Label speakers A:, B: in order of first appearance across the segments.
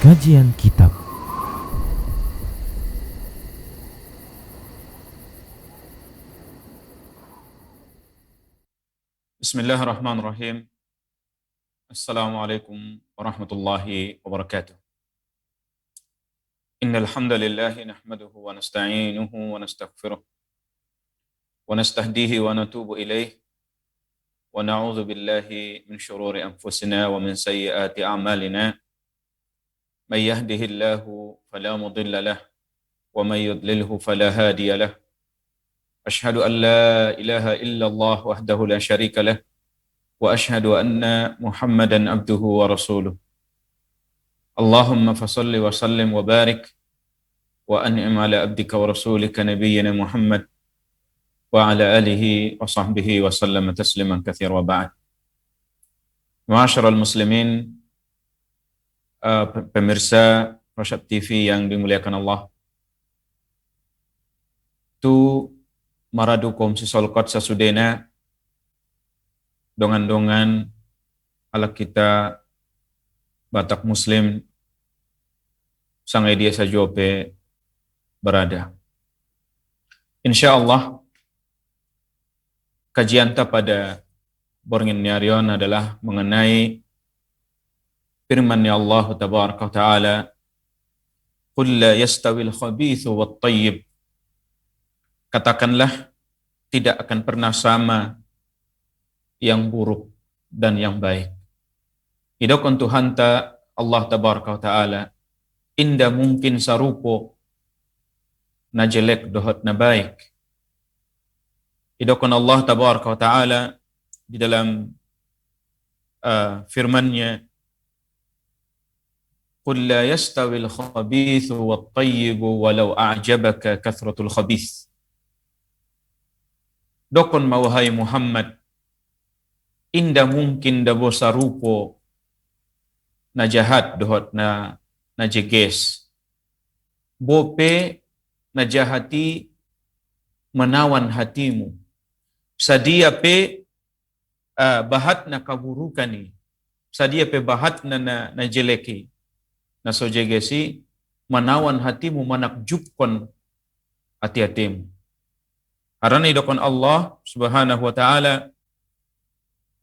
A: Kajian Kitab.
B: Bismillahirrahmanirrahim. Assalamualaikum warahmatullahi wabarakatuh. Innal hamdalillah nahmaduhu wa nasta'inuhu wa nastaghfiruh wa nastahdihi wa natubu ilaih wa na'udzu billahi min shururi anfusina wa min sayyiati a'malina. May yahdihillahu fala mudilla lahu wa may yudlilhu fala hadiya lahu. Ashhadu an la ilaha illallah wahdahu la syarika lahu wa ashhadu anna Muhammadan abduhu wa rasuluh. Allahumma fasalli wa sallim wa barik wa an'im ala abdika wa rasulika nabiyyina Muhammad wa ala alihi wa sahbihi wa sallam tasliman katsira wa ba'd. Ma'asyiral muslimin, pemirsa Rosyad TV yang dimuliakan Allah. Tu maradukum sisolkot sasudena dongan-dongan ala kita Batak Muslim sangai dia sajope berada. Insya Allah kajian kita pada Borngin Nyarion adalah mengenai firman Allah Tabaraka wa Ta'ala, Qul la yastawil khabithu wat tayyib. Katakanlah tidak akan pernah sama yang buruk dan yang baik. Idokon Tuhan ta Allah Tabaraka wa Ta'ala inda mungkin sarupo na jelek dohot na baik. Idokon Allah Tabaraka wa Ta'ala di dalam firman-Nya, Qul la yastawil khabithu wat tayyibu walau a'jabaka kathratul khabith. Dokon mawahai Muhammad, inda mungkin dabo sarupo na jahat dohot na jeges. Bope na jahati menawan hatimu. Sadia pe bahat na kaburukan ni. Sadia pe bahat na jeleki. Na so jegesi menawan hatimu manakjubkon hati-hatimu. Harana idokon Allah Subhanahu wa Ta'ala,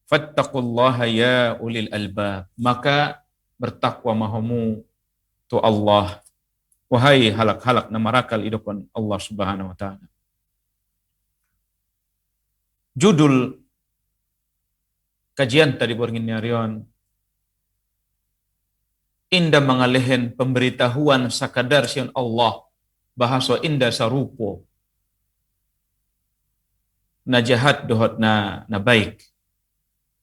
B: fattaqullaha ya ulil albab. Maka bertakwa mahamu tu Allah. Wahai halak-halak na marakal idokon Allah Subhanahu wa Ta'ala. Judul kajian tadi Borngin Nyarion, inda mangalihin pemberitahuan sakadar sian Allah bahasa inda sarupo na jahat dohot na baik.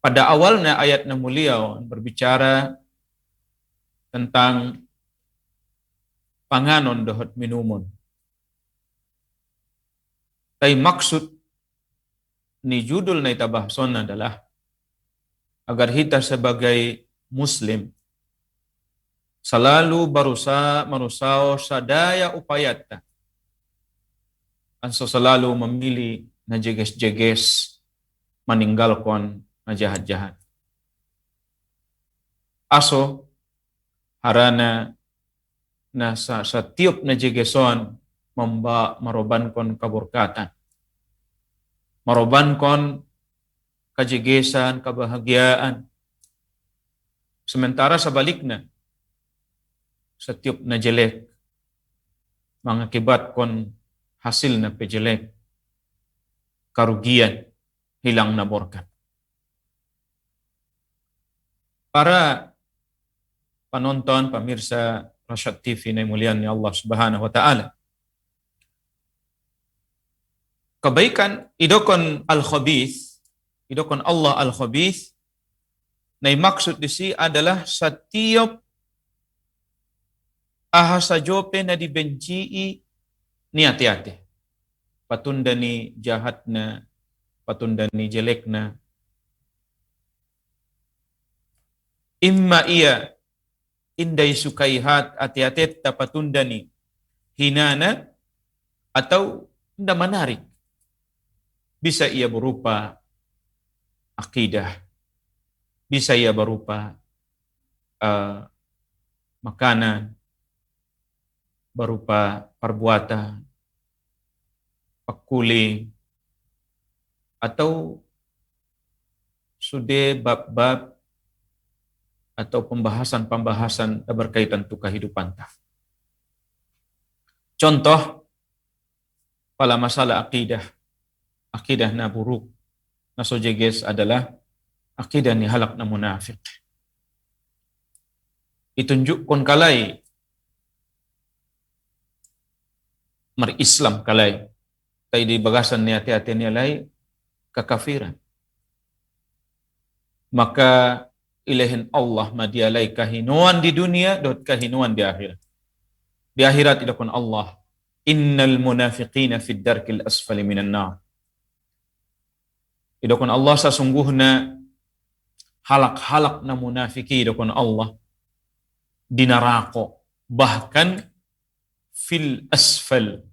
B: Pada awalnya ayat na mulia berbicara tentang panganon dohot minumun. Tapi maksud ni judul na itabahson adalah agar kita sebagai Muslim selalu marusao sadaya upayata anso selalu memilih na jeges-jeges meninggalkan na jahat-jahat. Aso harana na sa tiup na jegeson marobankon kaburkatan. Marobankon kajegesan, kebahagiaan. Sementara sebaliknya, setiap na jelek mengakibatkan hasil na pejelek, karugian, hilang na berkat. Para penonton, pemirsa Rosyad TV na mulian ni Allah Subhanahu wa Ta'ala, kebaikan idokon al-khabith, idokon Allah al-khabith, na maksud disi adalah setiap ahasajope na dibenci ni hati-hati. Patunda ni jahat na, patunda ni jelek na. Imma iya indai sukaihat hati-hati ta patunda ni hinana atau inda menarik. Bisa ia berupa akidah, bisa ia berupa makanan berupa perbuatan, pekuling, atau sudah bab-bab atau pembahasan-pembahasan berkaitan tu kehidupan ta. Contoh pada masalah akidah na buruk na sojeges adalah akidah ni halak na munafik. Itunjukkan kalai mar-Islam kalai tay di bagasan ni hati-hati ni alai kekafiran. Maka ilahin Allah madialai kahinuan di dunia dot kahinuan di akhirat. Di akhirat idakun Allah, innal munafiqina fid darkil asfali minan nar. Idakun Allah sesungguhnya halak-halak na munafiki idakun Allah di neraka, bahkan fil asfal,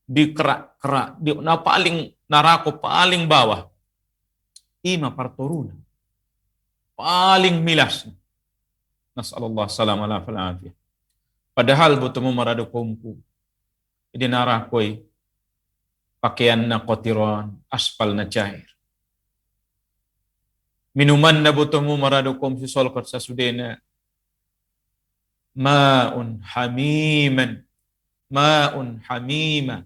B: di kerak-kerak, di na paling neraka paling bawah. Ima parturuna, paling milas. Nasallallahu salam ala falafiyah. Padahal butuh marado kumpu. Di narakoi pakaian na kotiron, aspal na cair. Minuman na butuh marado kumpu solkot sa sudena. Ma'un hamiman, ma'un hamima.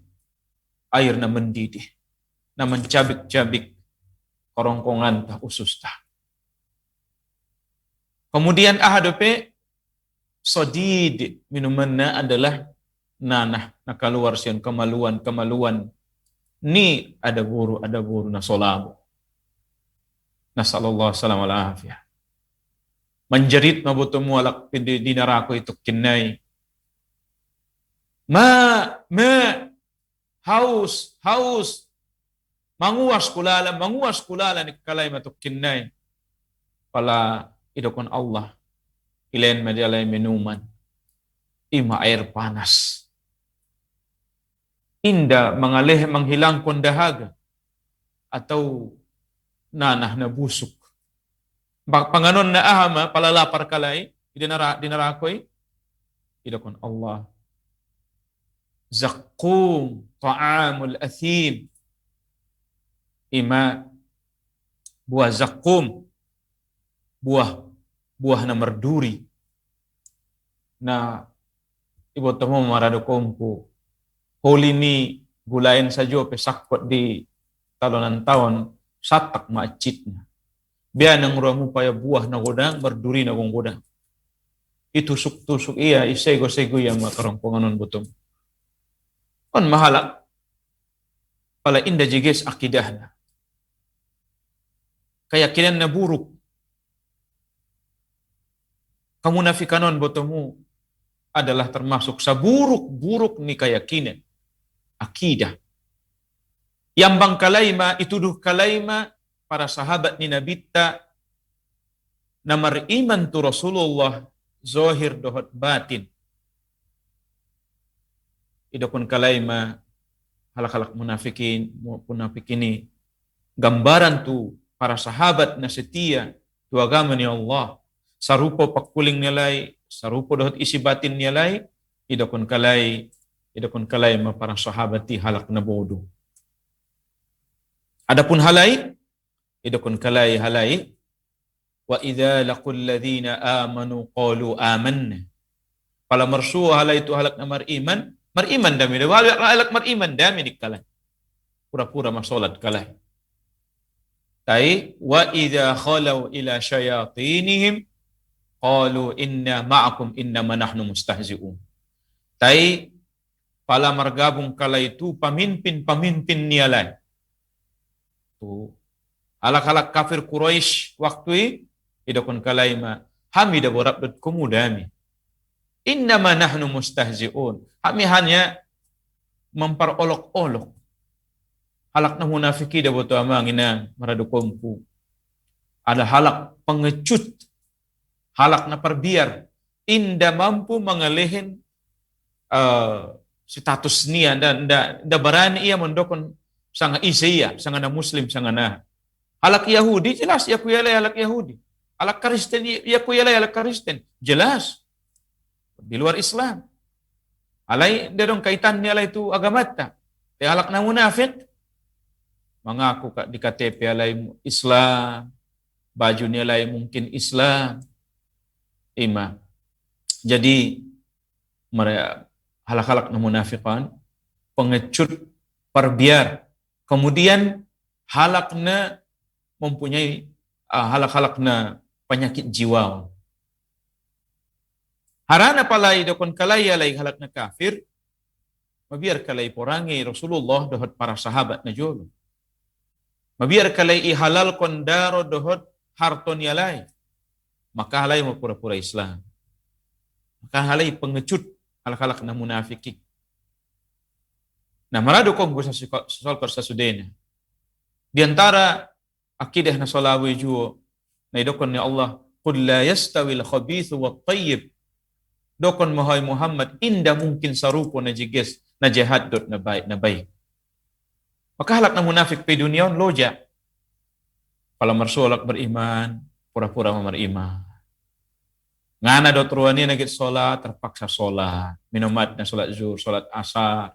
B: Air na mendidih, na mencabik-cabik korongkongan ta usus ta. Kemudian ahadope sodid, minumannya adalah nanah na keluar sian kemaluan ni ada guru na solabu. Nasallallahu salam ala afiyah. Menjerit mabutumu alak di neraka itu kinai. Haus. Manguas kulala ni kalay matuk kinai. Pala idokon Allah. Ilain majalay minuman. Ima air panas. Inda menghilangkan dahaga. Atau nanah na busuk. Panganon na ahama, palalapar kalay, dinarakoy, idakon Allah. Zakkum, ta'amul athim. Ima, buah zakkum, buah na merduri. Na, ibu temu marado kompu. Huli ni gulain sajo pesakot di talunan tahun, satak macitnya. Biar nang ruang upaya buah na godang, berduri na godang. Itusuk-tusuk iya, isego-sego yang makarang penganon butung. On mahala, pala inda jiges akidahna. Keyakinan na buruk. Kemunafikanon butumu adalah termasuk saburuk-buruk ni keyakinan. Akidah. Yang bang kalaima, ituduh kalaima, para sahabat ni Nabi ta na mariman tu Rasulullah zahir dohot batin. Idakun kalaima halak-halak munafikin ini gambaran tu para sahabat na setia tu agama ni Allah. Sarupa pakuling nilai, sarupa dohot isi batin nilai, idakun kalaima para sahabat ti halak na bodoh. Adapun halai idakun halai wa idza laqul ladzina amanu qalu amanna. Pala marsu halai itu halak na mariman dami halak mariman dami dikalai. Pura-pura masolat kalai. Tai wa idza khalau ila syayatinihim qalu inna ma'akum innama nahnu mustahzi'un. Tai pala margabung kalai itu pamimpin nialai. Tu alak-alak kafir Quraisy waktu idakun kalaima hamida borabdut kumudami. Innama nahnu mustahzi'un. Kami hanya memperolok-olok. Halak na munafiki da boto amangina maradukompu. Ada halak pengecut. Halak na perbiar. Inda mampu mengalihin status niya. Da barani ia mendokon sanga isya, sanga na muslim, sanga na. Halak Yahudi, jelas, ya kuyalay halak Yahudi. Halak Kristen, ya kuyalay halak Kristen. Jelas. di luar Islam. Alai dadong kaitan niya alai tu agamata. Te halak na munafik mengaku di KTP alai Islam, baju niya alai mungkin Islam. Ima. Jadi mereka halak-halak na munafikan pengecut perbiar. Kemudian halakna mempunyai halak-halakna penyakit jiwa. Harana palai dokon kalai alai halakna kafir, mabiar kalai porangi Rasulullah dohot para sahabat na jolo. Mabiar kalai ihalal kondaro dohot harton yalai. Maka halai mau pura-pura Islam. Maka halai pengecut halak-halak na munafiki. Nah, marado kong gusa soal persasudena. Di antara akidah na salawi juo na idokon ni Allah, qul la yastawil khabithu wat tayyib. Dokon mahai Muhammad inda mungkin sarupo na jiges na jahat dot na baik. Maka halak na munafik pe dunia on loja. Kalau marsolak beriman, pura-pura beriman. Ngana dot ruani nagit solat, terpaksa solat. Minumat na solat zuhur, solat asar.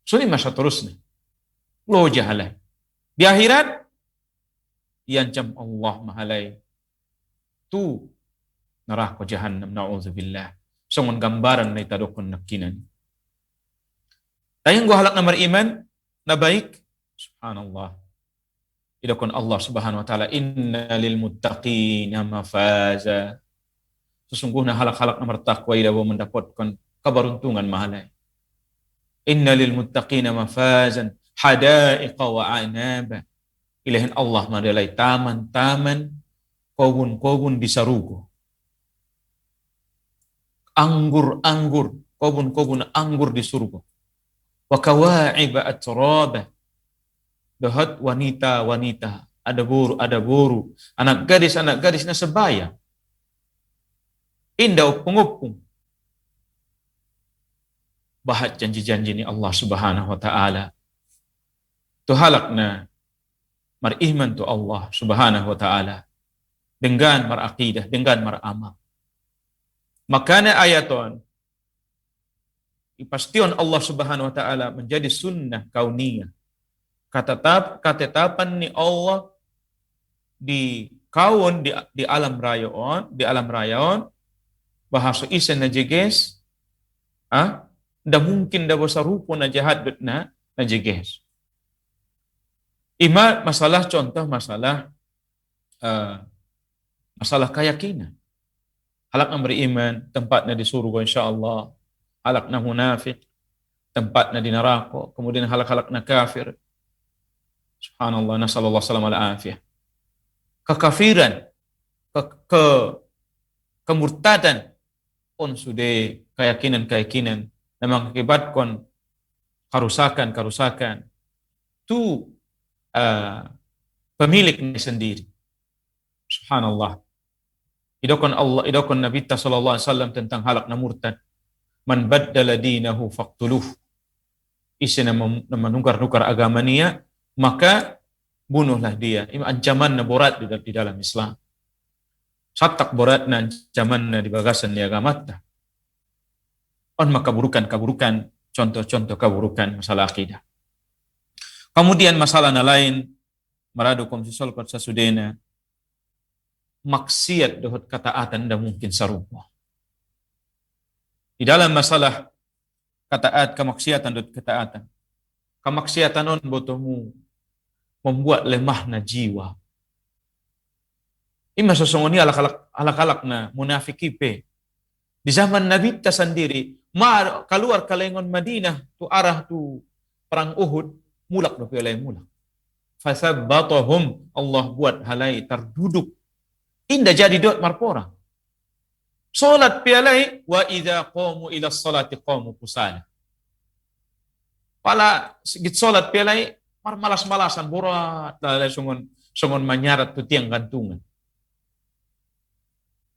B: Suni masa terus nih. Loja halai. Di akhirat, diancam Allah mahalai. Tu neraka jahannam, na'udzubillah. Songon gambaran na itadokon nakinan. Tayang gua halak na beriman, na baik, subhanallah. Idokon Allah subhanahu wa ta'ala, inna lil muttaqina mafaza. Sesungguhnya halak-halak na bertakwa idawa mendapatkan keberuntungan mahalai. Inna lil muttaqina mafazan hadaiqa wa anaba. Ilahin Allah madalai taman-taman, kobun-kobun di sarugo. Anggur-anggur, kobun-kobun anggur di surga. Wa kawa'iba atraba. Dahat wanita-wanita, ada boru, anak gadis na sebaya. Indah upung-upung. Bahat janji-janji ni Allah subhanahu wa ta'ala. Tu halakna mariman tu Allah subhanahu wa ta'ala. Dengan marakidah, dengan maramal. Makanya ayaton, ipastion Allah subhanahu wa ta'ala menjadi sunnah kauniyah. Ketetapan ni Allah di kaun di alam rayon bahasa isen na jeges da mungkin da bosa rupo na jahat na jeges. Ima masalah contoh masalah keyakinan. Halak na beriman tempat na di surga insyaallah. Halak na munafik tempat na di neraka. Kemudian halak-halak na kafir. Subhanallah, nasallallahu salam ala afiyah. Kekafiran, kemurtadan, on sudah keyakinan yang mengakibatkan kerusakan, itu pemiliknya sendiri. Subhanallah. Idokon Nabi sallallahu alaihi wasallam tentang halak na murtad. Man baddala dinahu faqtuluh. Isi na menukar-nukar agama niya, maka bunuhlah dia. Ini ancaman na borat di dalam Islam. Satak borat na ancaman na di bagasan ni agamata. On makaburukan, contoh-contoh kaburukan masalah akidah. Kemudian masalah na lain, marado kong sisolkot sa sudena, maksiat dohot kataatan da mungkin sarupa. Di dalam masalah kemaksiatan dohot kataatan, kemaksiatan on botomu membuat lemah na jiwa. Ima sesungguhnya alak-alak na munafiki pe. Di zaman Nabi ta sendiri, keluar kalengon Madinah tu arah tu perang Uhud, mulak do pelai mulak. Fasabbatahum, Allah buat halai terduduk. Indah jadi dot marpora. Salat pelai wa idza qamu ila salati qamu kusala. Pala sigit salat pelai malas-malasan borat lalai sungon manyarat tu tiang gantungan.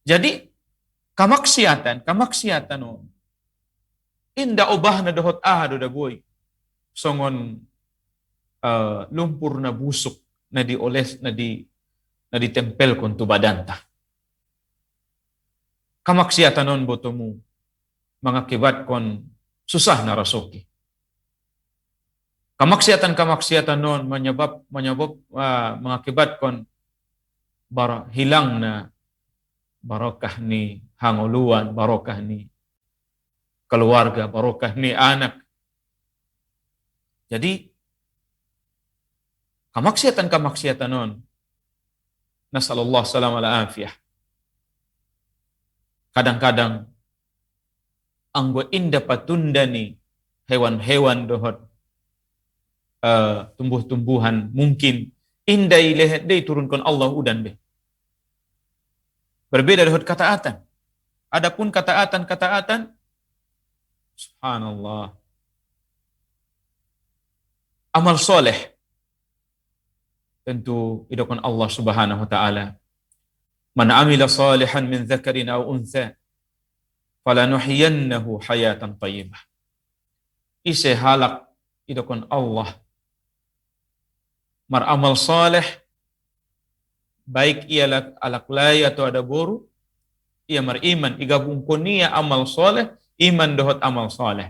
B: Jadi kamaksiatan inda obahna dohot ahado da boy songon lumpur na busuk na dioles na ditempel kon tu badanta. kamaksiatan non botomu mengakibatkan susah narasoki. Kamaksiatan non mengakibatkan hilangna barokah ni hanguluan, barokah ni keluarga, barokah ni anak. Jadi kamaksiatan non nasallallahu salam ala afiyah. Kadang-kadang anggo inda patundani hewan-hewan dohot tumbuh-tumbuhan mungkin indai lehet dei turunkan Allah udan be. Berbeda dohot kataatan. Adapun kataatan subhanallah. Amal soleh tentu idokon Allah Subhanahu wa taala. Man amila salihan min dzakarin aw untha falanuhyiyannahu hayatan thayyibah. Ise halak idokon Allah mar amal saleh baik ia alak lay atau ada boru ia mar iman igabung konia amal saleh iman dohot amal saleh.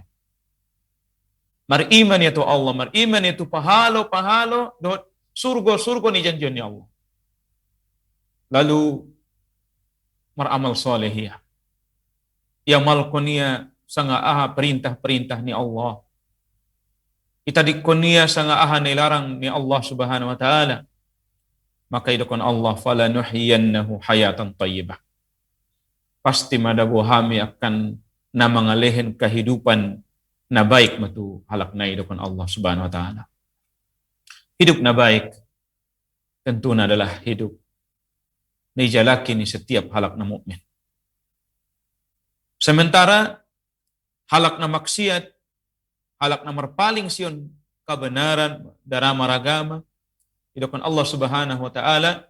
B: Mar iman itu Allah, mar iman itu pahalo dohot surga ni janjian ya Allah. Lalu mar amal saleh ia mal konia sanga aha perintah-perintah ni Allah. Kita dikonia sanga aha ni larang ni Allah Subhanahu wa taala. Maka idokon Allah fala nuhyiyannahu hayatan thayyibah. Pasti madago hami akan namangalehin kehidupan na baik matu halak na idokon Allah Subhanahu wa taala. Hidup na baik tentu adalah hidup ni jalaki ni setiap halak na mukmin. Sementara halak na maksiat, halak na marpaling sion kebenaran darama ragama idokon Allah Subhanahu wa taala.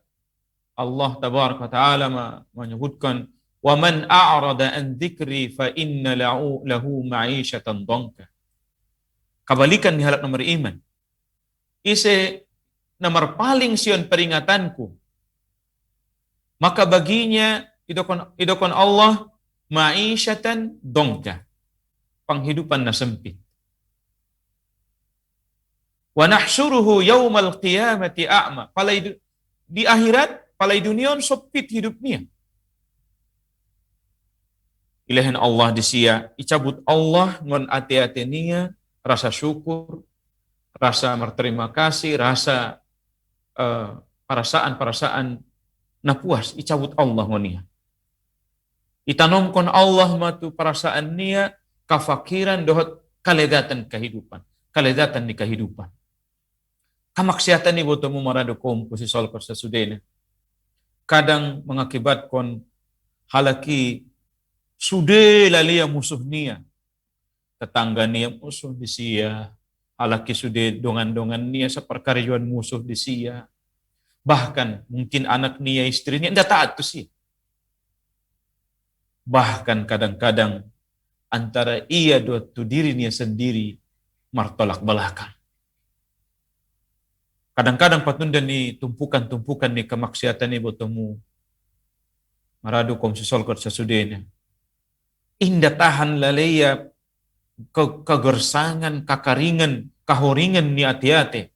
B: Allah tabaraka taala menyebutkan wa man a'rada an dzikri fa inna lahu ma'isyatan dhanka. Kebalikan ni halak nomor iman. Ise nomor paling sion peringatanku. Maka baginya idokon Allah ma'isyatan dhanka. Penghidupan na sempit. Wa nahsyuruhu yaumal qiyamati a'ma. Di akhirat, palai dunia sempit hidupnya. Ilahin Allah disia, icabut Allah ngon ati-ati nia, rasa syukur, rasa berterima kasih, rasa perasaan na puas, icabut Allah ngonia. Itanomkon Allah matu perasaan nia, kafakiran dohot kaledatan kehidupan, kaledatan di kehidupan. Kamaksiatan ni botomu marado kompo si solkor sa sudena. Kadang mengakibatkan halaki sude lalia musuh nia. Tetangga nia musuh di sia. Halaki sude dongan-dongan nia sa perkarjuan musuh di sia. Bahkan mungkin anak nia istrinya ndak taat tu sih. Bahkan kadang-kadang antara ia tu diri nia sendiri martolak belakang. Kadang-kadang patunda ni tumpukan ni kemaksiatan ni botomu. Maradu kom sisolkot sa sudena. Inda tahan lalaya kegersangan, kakaringan, kahoringan ni ati-ati.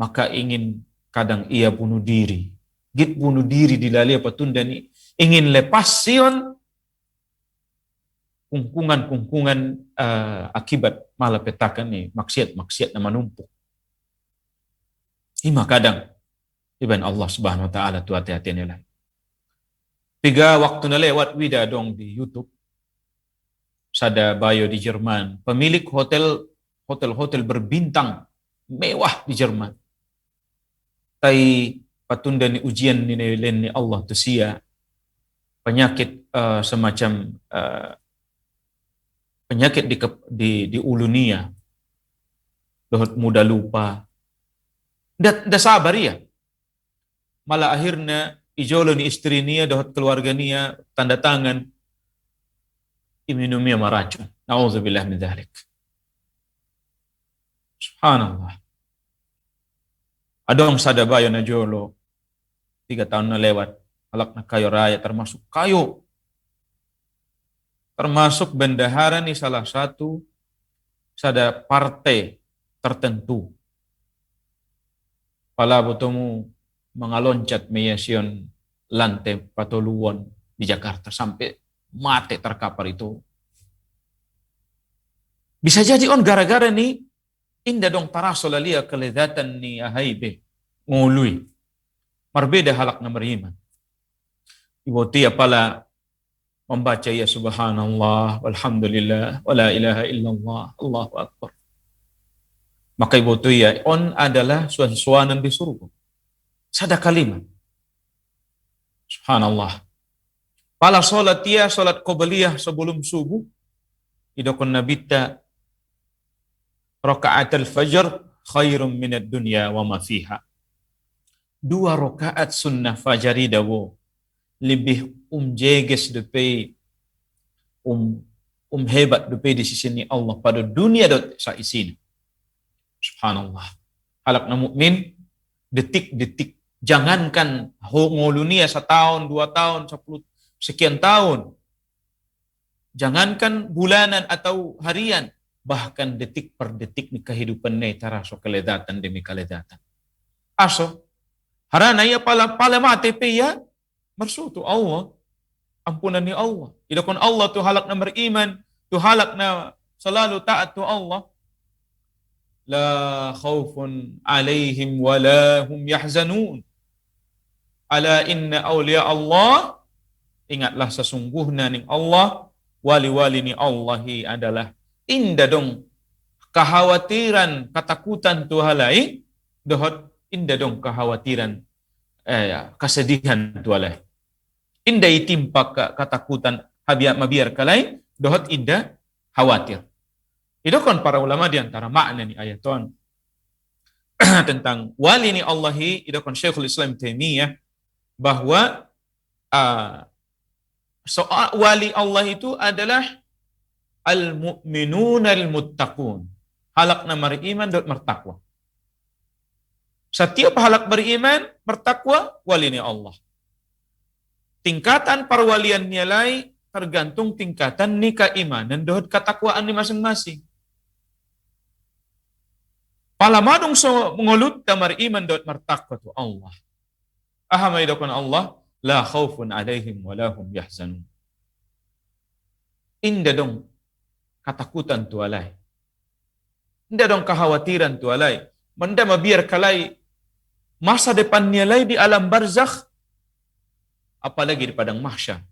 B: Maka ingin kadang ia bunuh diri. Git bunuh diri di lalaya patunda ni. Ingin lepas sion kungkungan akibat malapetakan ni maksiat na manumpuk. Ima kadang iban Allah Subhanahu wa taala tu hati-hati nilai. 3 waktu na lewat wida dong di YouTube. Sada bayo di Jerman, pemilik hotel berbintang mewah di Jerman. Tai patunda ni ujian ni len ni Allah tu sia penyakit semacam penyakit di ulunia. Dohot muda lupa. Da sabar ya. Malah akhirnya ijolo ni istri niya dohot keluarga niya tanda tangan iminumnya maracun. Nauzubillah min dzalik. Subhanallah. Adong sada bayo na jolo 3 tahun na lewat halak na kayo raya termasuk kayo termasuk bendahara ni salah satu sada partai tertentu. Pala botomu mengaloncat meyasion lantai patoluan di Jakarta sampai mati terkapar itu. Bisa jadi on gara-gara ni inda dong tarasola lia keledatan ni ahaibe ngului. Marbeda halak na beriman. Ibu tia pala membaca ya subhanallah walhamdulillah wala ilaha illallah Allahu akbar. Maka ibu tia on adalah suan-suanan di surga. Sada kalimat. Subhanallah. Pala solat dia, solat qobliyah sebelum subuh. Idokon nabita rakaat al-fajr khairum minad dunya wa ma fiha. 2 rakaat sunnah fajari dawo lebih jeges depe hebat depe di sisi ni Allah pada dunia dot sa isina. Subhanallah. Halak na mukmin detik-detik, jangankan ngolunia 1 tahun, 2 tahun, 10 sekian tahun. Jangankan bulanan atau harian, bahkan detik per detik ni kehidupan ni taraso keledatan demi keledatan. Aso harana ya pala mate pe ya mersutu Allah, ampunan ni Allah. Idakon Allah tu halak na beriman, tu halak na selalu taat tu Allah. La khaufun alaihim wa la hum yahzanun. Ala inna awliya Allah, ingatlah sesungguhnya ning Allah, wali-wali ni Allahi adalah inda dong kekhawatiran, ketakutan tu halai, dohot inda dong kekhawatiran, kesedihan tu halai. Inda itimpa ketakutan habiat mabiar kalai, dohot inda khawatir. Itu kan para ulama di antara makna ni ayaton tentang wali ni Allahi, itu kan Syekhul Islam Taimiyah bahwa soal wali Allah itu adalah al-mu'minun al-muttaqun. Halak na beriman dot bertakwa. Setiap halak beriman, bertakwa, wali ni Allah. Tingkatan perwalian nilai tergantung tingkatan ni keimanan dot ketakwaan ni masing-masing. Palamadong so mengulut tamar iman dot bertakwa tu Allah. Ahamai dokon Allah, la khaufun alaihim wa lahum yahzanun. Inda dong ketakutan tu alai. Inda dong kekhawatiran tu alai. Menda mabiar kalai masa depannya lai di alam barzakh, apalagi di padang mahsyar.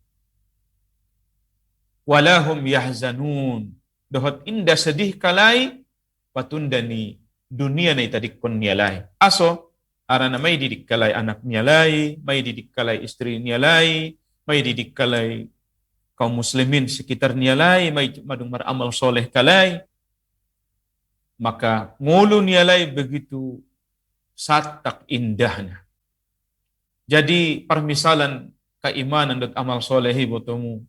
B: Walahum yahzanun. Dohot inda sedih kalai patundani dunia ni tadi kon nialai. Aso arana may didik kalai anak nialai, may didik kalai istri nialai, may didik kalai kaum muslimin sekitar nialai, may madung maramal soleh kalai. Maka ngulu nialai begitu satak indahnya. Jadi permisalan keimanan dan amal solehi botomu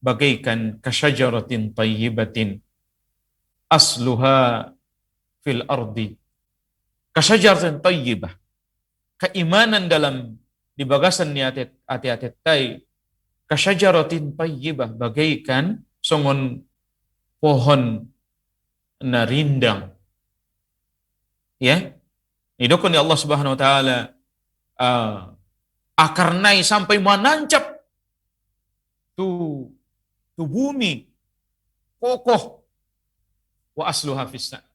B: bagaikan kasyajaratin tayyibatin asluha fil ardi. Kasyajaratin tayyibah. Keimanan dalam di bagasan ni ati-ati tay kasyajaratin tayyibah bagaikan songon pohon na rindang. Ya. Idokon ni Allah Subhanahu wa taala akarnai sampai menancap tu bumi kokoh wa asluha fis sama.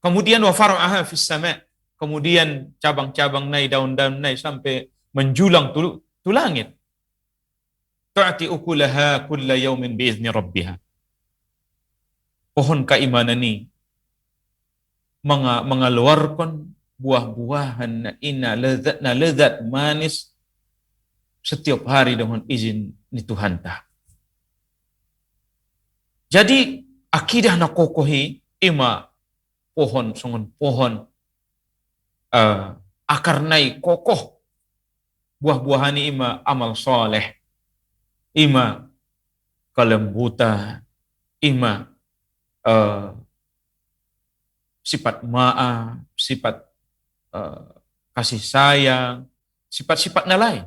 B: Kemudian wa far'aha fis sama. Kemudian cabang-cabang nai daun-daun nai sampai menjulang tu langit. Tu'ti ukulaha kulla yaumin biizni rabbiha. Pohon keimanan ni mengeluarkan buah-buahan na lezat manis setiap hari dengan izin ni Tuhan ta. Jadi akidah na kokohi ima pohon songon pohon akar nai kokoh buah-buahan ni ima amal soleh, ima kelembutan, ima sifat maaf, sifat kasih sayang, sifat-sifat na lain.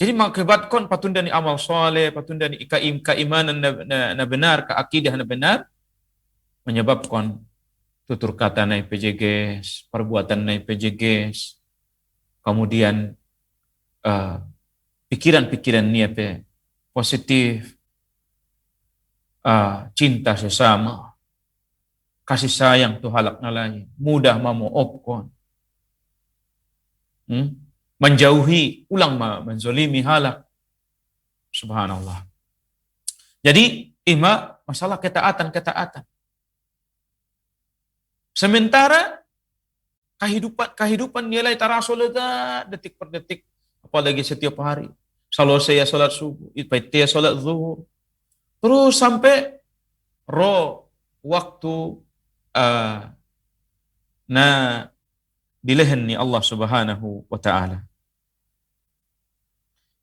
B: Jadi mengakibatkan patunda ni amal soleh, patunda ni keimanan na benar, keakidah na benar, menyebabkan tutur kata na PJGs, perbuatan na PJGs, kemudian pikiran-pikiran ni positif, cinta sesama, kasih sayang tu halak na lain, mudah mamuopkon, menjauhi, ulang menzolimi halak, subhanallah. Jadi masalah ketaatan. Sementara kehidupan nilai tarasul detik per detik, apalagi setiap hari. Kalau saya salat subuh, saya salat zuhur, terus sampai waktu na dilehan ni Allah Subhanahu wa taala.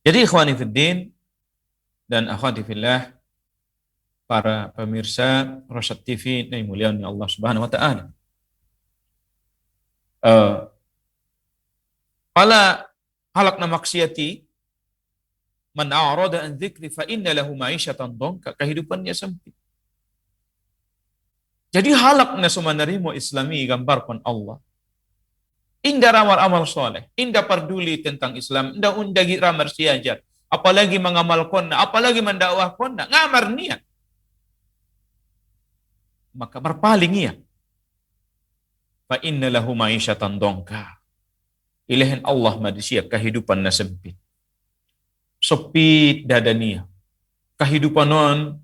B: Jadi ikhwani fiddin dan akhwati fillah, para pemirsa Rosyad TV yang muliakan Allah Subhanahu wa taala. Pala halakna maksiati man a'rada an dzikri fa inna lahu ma'isyatan dhanka, kehidupannya sempit. Jadi halakna sumanarimo islami gambarkan Allah. Indah ramal amal soleh, indah peduli tentang Islam, indah undagi ramar siajar, apalagi mengamalkan, apalagi mendakwahkan, ngamar niat. Maka berpaling ia. Fa inna lahu ma'isyatan dhanka. Ilahin Allah manusia kehidupan na sempit. Sempit dadania. Kehidupan non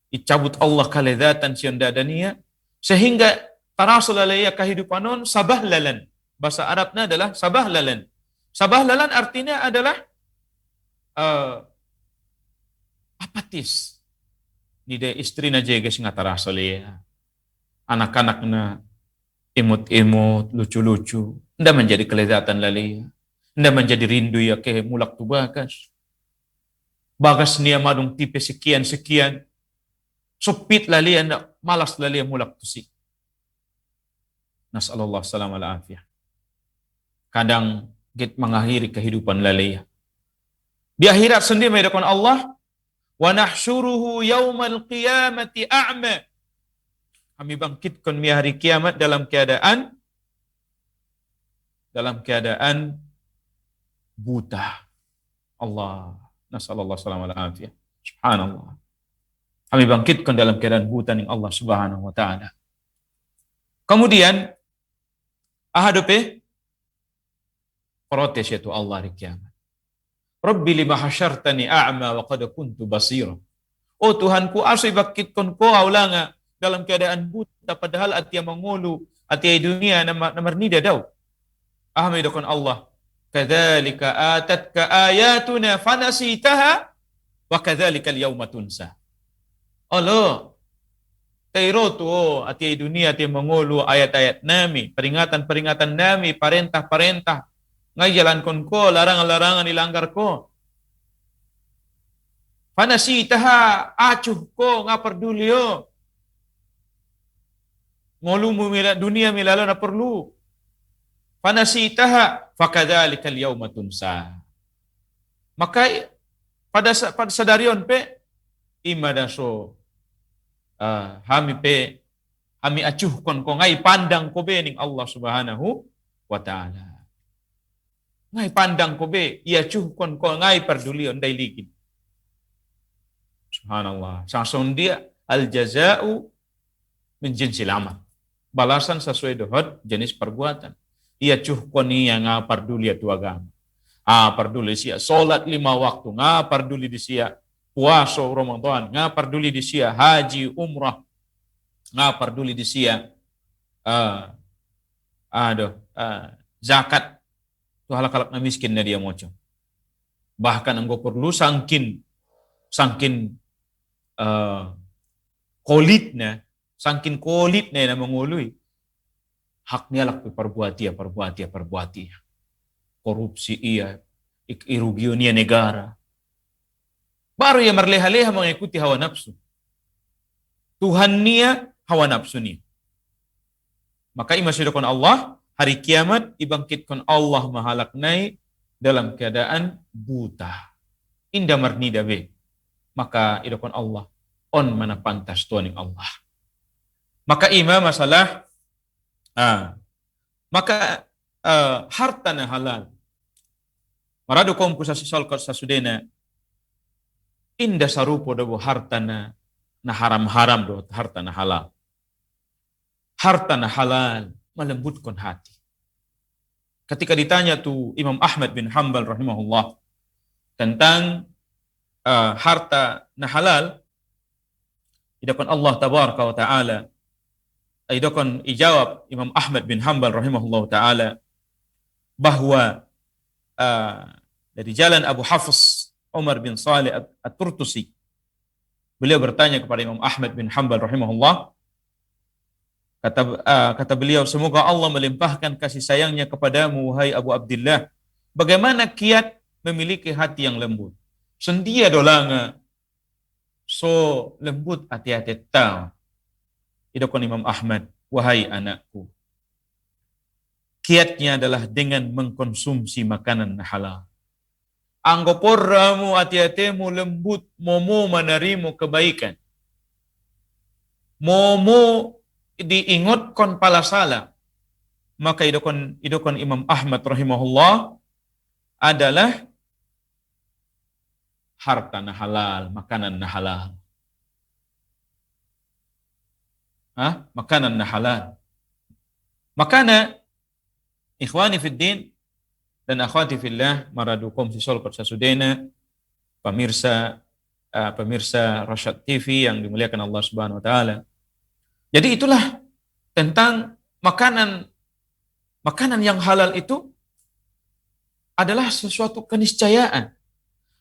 B: dicabut Allah kaledzatan sian dadania sehingga tarasul alaiya kehidupan non sabahlalan. Bahasa Arabnya adalah sabahlalan. Sabahlalan artinya adalah apatis. Nida istri na jeges ngatarasul ya. Anak-anak na imut-imut, lucu-lucu. Nda menjadi kelezatan lalia. Nda menjadi rindu ya ke mulak tu bagas. Bagas niya madung tipe sekian-sekian. Supit lalia, nda malas lalia mulak tu si. Nasallallahu salam ala afiyah. Kadang git mengakhiri kehidupan lalia. Di akhirat sendiri menghadapkan Allah. Wa nahsyuruhu yaumal qiyamati a'ma. Kami bangkitkan di hari kiamat dalam keadaan buta. Allah, nasallallahu salam ala afiyah. Subhanallah. Kami bangkitkan dalam keadaan buta ning Allah Subhanahu wa taala. Kemudian ahadupe protes itu Allah di kiamat. Rabbi lima hasyartani a'ma wa qad kuntu basira. Oh Tuhanku, asal bangkitkan ko aulanga dalam keadaan buta padahal atia mengulu, atia dunia namar nida daw. Ahmidukun Allah. Kadzalika atatka ayatuna fanasitaha wa kadzalika al-yawma tunsa. Allah, tairo tu atia dunia atia mengulu ayat-ayat nami, peringatan-peringatan nami, perintah-perintah. Ngai jalankan ko, larangan-larangan dilanggar ko. Fanasitaha, acuh ko, ngaperduli yo. Ngolumu dunia milalo na perlu. Fanasitaha fakadzalikal yauma tunsa. Maka pada sadarion pe imadaso hami acuhkon ko ngai pandang ko be ning Allah Subhanahu wa taala. Ngai pandang ko be ia cuhkon ko ngai perdulion dai ligin. Subhanallah. Sangson dia al jazaa'u min jinsil amal. Balasan sesuai dengan jenis perbuatan. Ia cuhkon yang ngaparduli tu agama. Parduli sia salat 5 waktu, ngaparduli di sia puasa Ramadan, ngaparduli di sia haji umrah, ngaparduli di sia zakat. Tu halak-halak na miskin na dia moco. Bahkan anggo perlu sangkin kolitna, sangkin kolitna na mengului. Haknya lah perbuati. Korupsi ia, irugio niya negara. Baru ia merleha-leha mengikuti hawa nafsu. Tuhan niya, hawa nafsu niya. Maka imasyidukun Allah, hari kiamat, ibangkitkan Allah mahalaknai dalam keadaan buta. Indah marnida be. Maka idokon Allah on mana pantas tuaning Allah. Maka ima masalah maka harta na halal. Marado kom ku sa solkot sa sudena indah sarupo dabo harta na haram-haram do harta na halal. Harta na halal melembutkan hati. Ketika ditanya tu Imam Ahmad bin Hanbal rahimahullah tentang harta na halal, idakon Allah tabaraka wa ta'ala, idakon ijawab Imam Ahmad bin Hanbal rahimahullah ta'ala bahwa dari jalan Abu Hafs Umar bin Salih at-Turtusi, beliau bertanya kepada Imam Ahmad bin Hanbal rahimahullah, kata beliau, semoga Allah melimpahkan kasih sayangnya kepadamu, wahai Abu Abdullah. Bagaimana kiat memiliki hati yang lembut? Sendia dolanga so lembut hati-hati tau. Idokon Imam Ahmad, wahai anakku, kiatnya adalah dengan mengkonsumsi makanan halal. Anggo porramu hati-hatimu lembut, momo menerimu kebaikan, momo diingot kon pala salah, maka idokon Imam Ahmad rahimahullah adalah harta na halal, makanan na halal. Makanan na halal. Makana ikhwani fid din dan akhwati fillah maradukum fi solkot sasudena, pemirsa Rasyad TV yang dimuliakan Allah Subhanahu wa taala. Jadi itulah tentang makanan yang halal itu adalah sesuatu keniscayaan.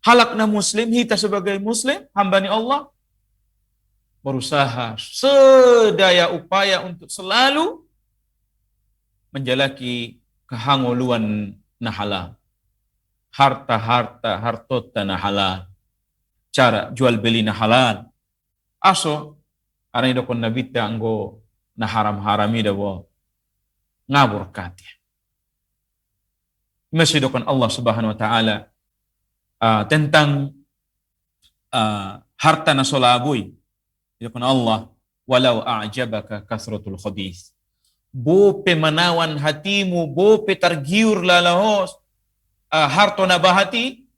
B: Halakna muslim, kita sebagai muslim, hambani Allah, berusaha sedaya upaya untuk selalu menjalaki kehangoluan na halal. Hartota na halal. Cara jual beli na halal. Aso aran idokon nabita anggo na haram-harami dawo ngabur katya. Masih idokon Allah Subhanahu wa taala tentang harta na solaboy. Idokon Allah, walau a'jabaka kasratul khabith. Bope manawan hatimu, bope targiur lalahos harto na bahati.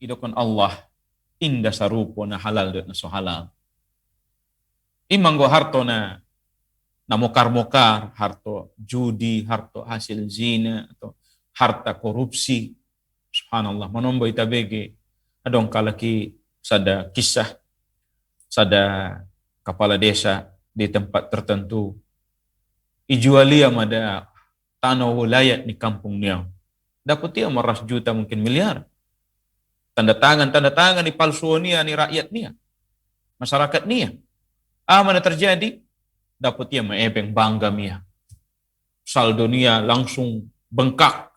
B: Idokon Allah, indah sarupo na halal na so halal. Imanggo harto na mokar-mokar, harto judi, harto hasil zina, atau harta korupsi. Subhanallah, manombo itabege adong kalaki sada kisah, sada kepala desa di tempat tertentu ijualia mada tanah wilayah di kampung niya. Dapat dia meras juta mungkin miliar. Tanda tangan di palsuan niya ni rakyat niya, masyarakat niya. Mana terjadi? Dapat dia maebeng bangga niya. Saldo niya langsung bengkak.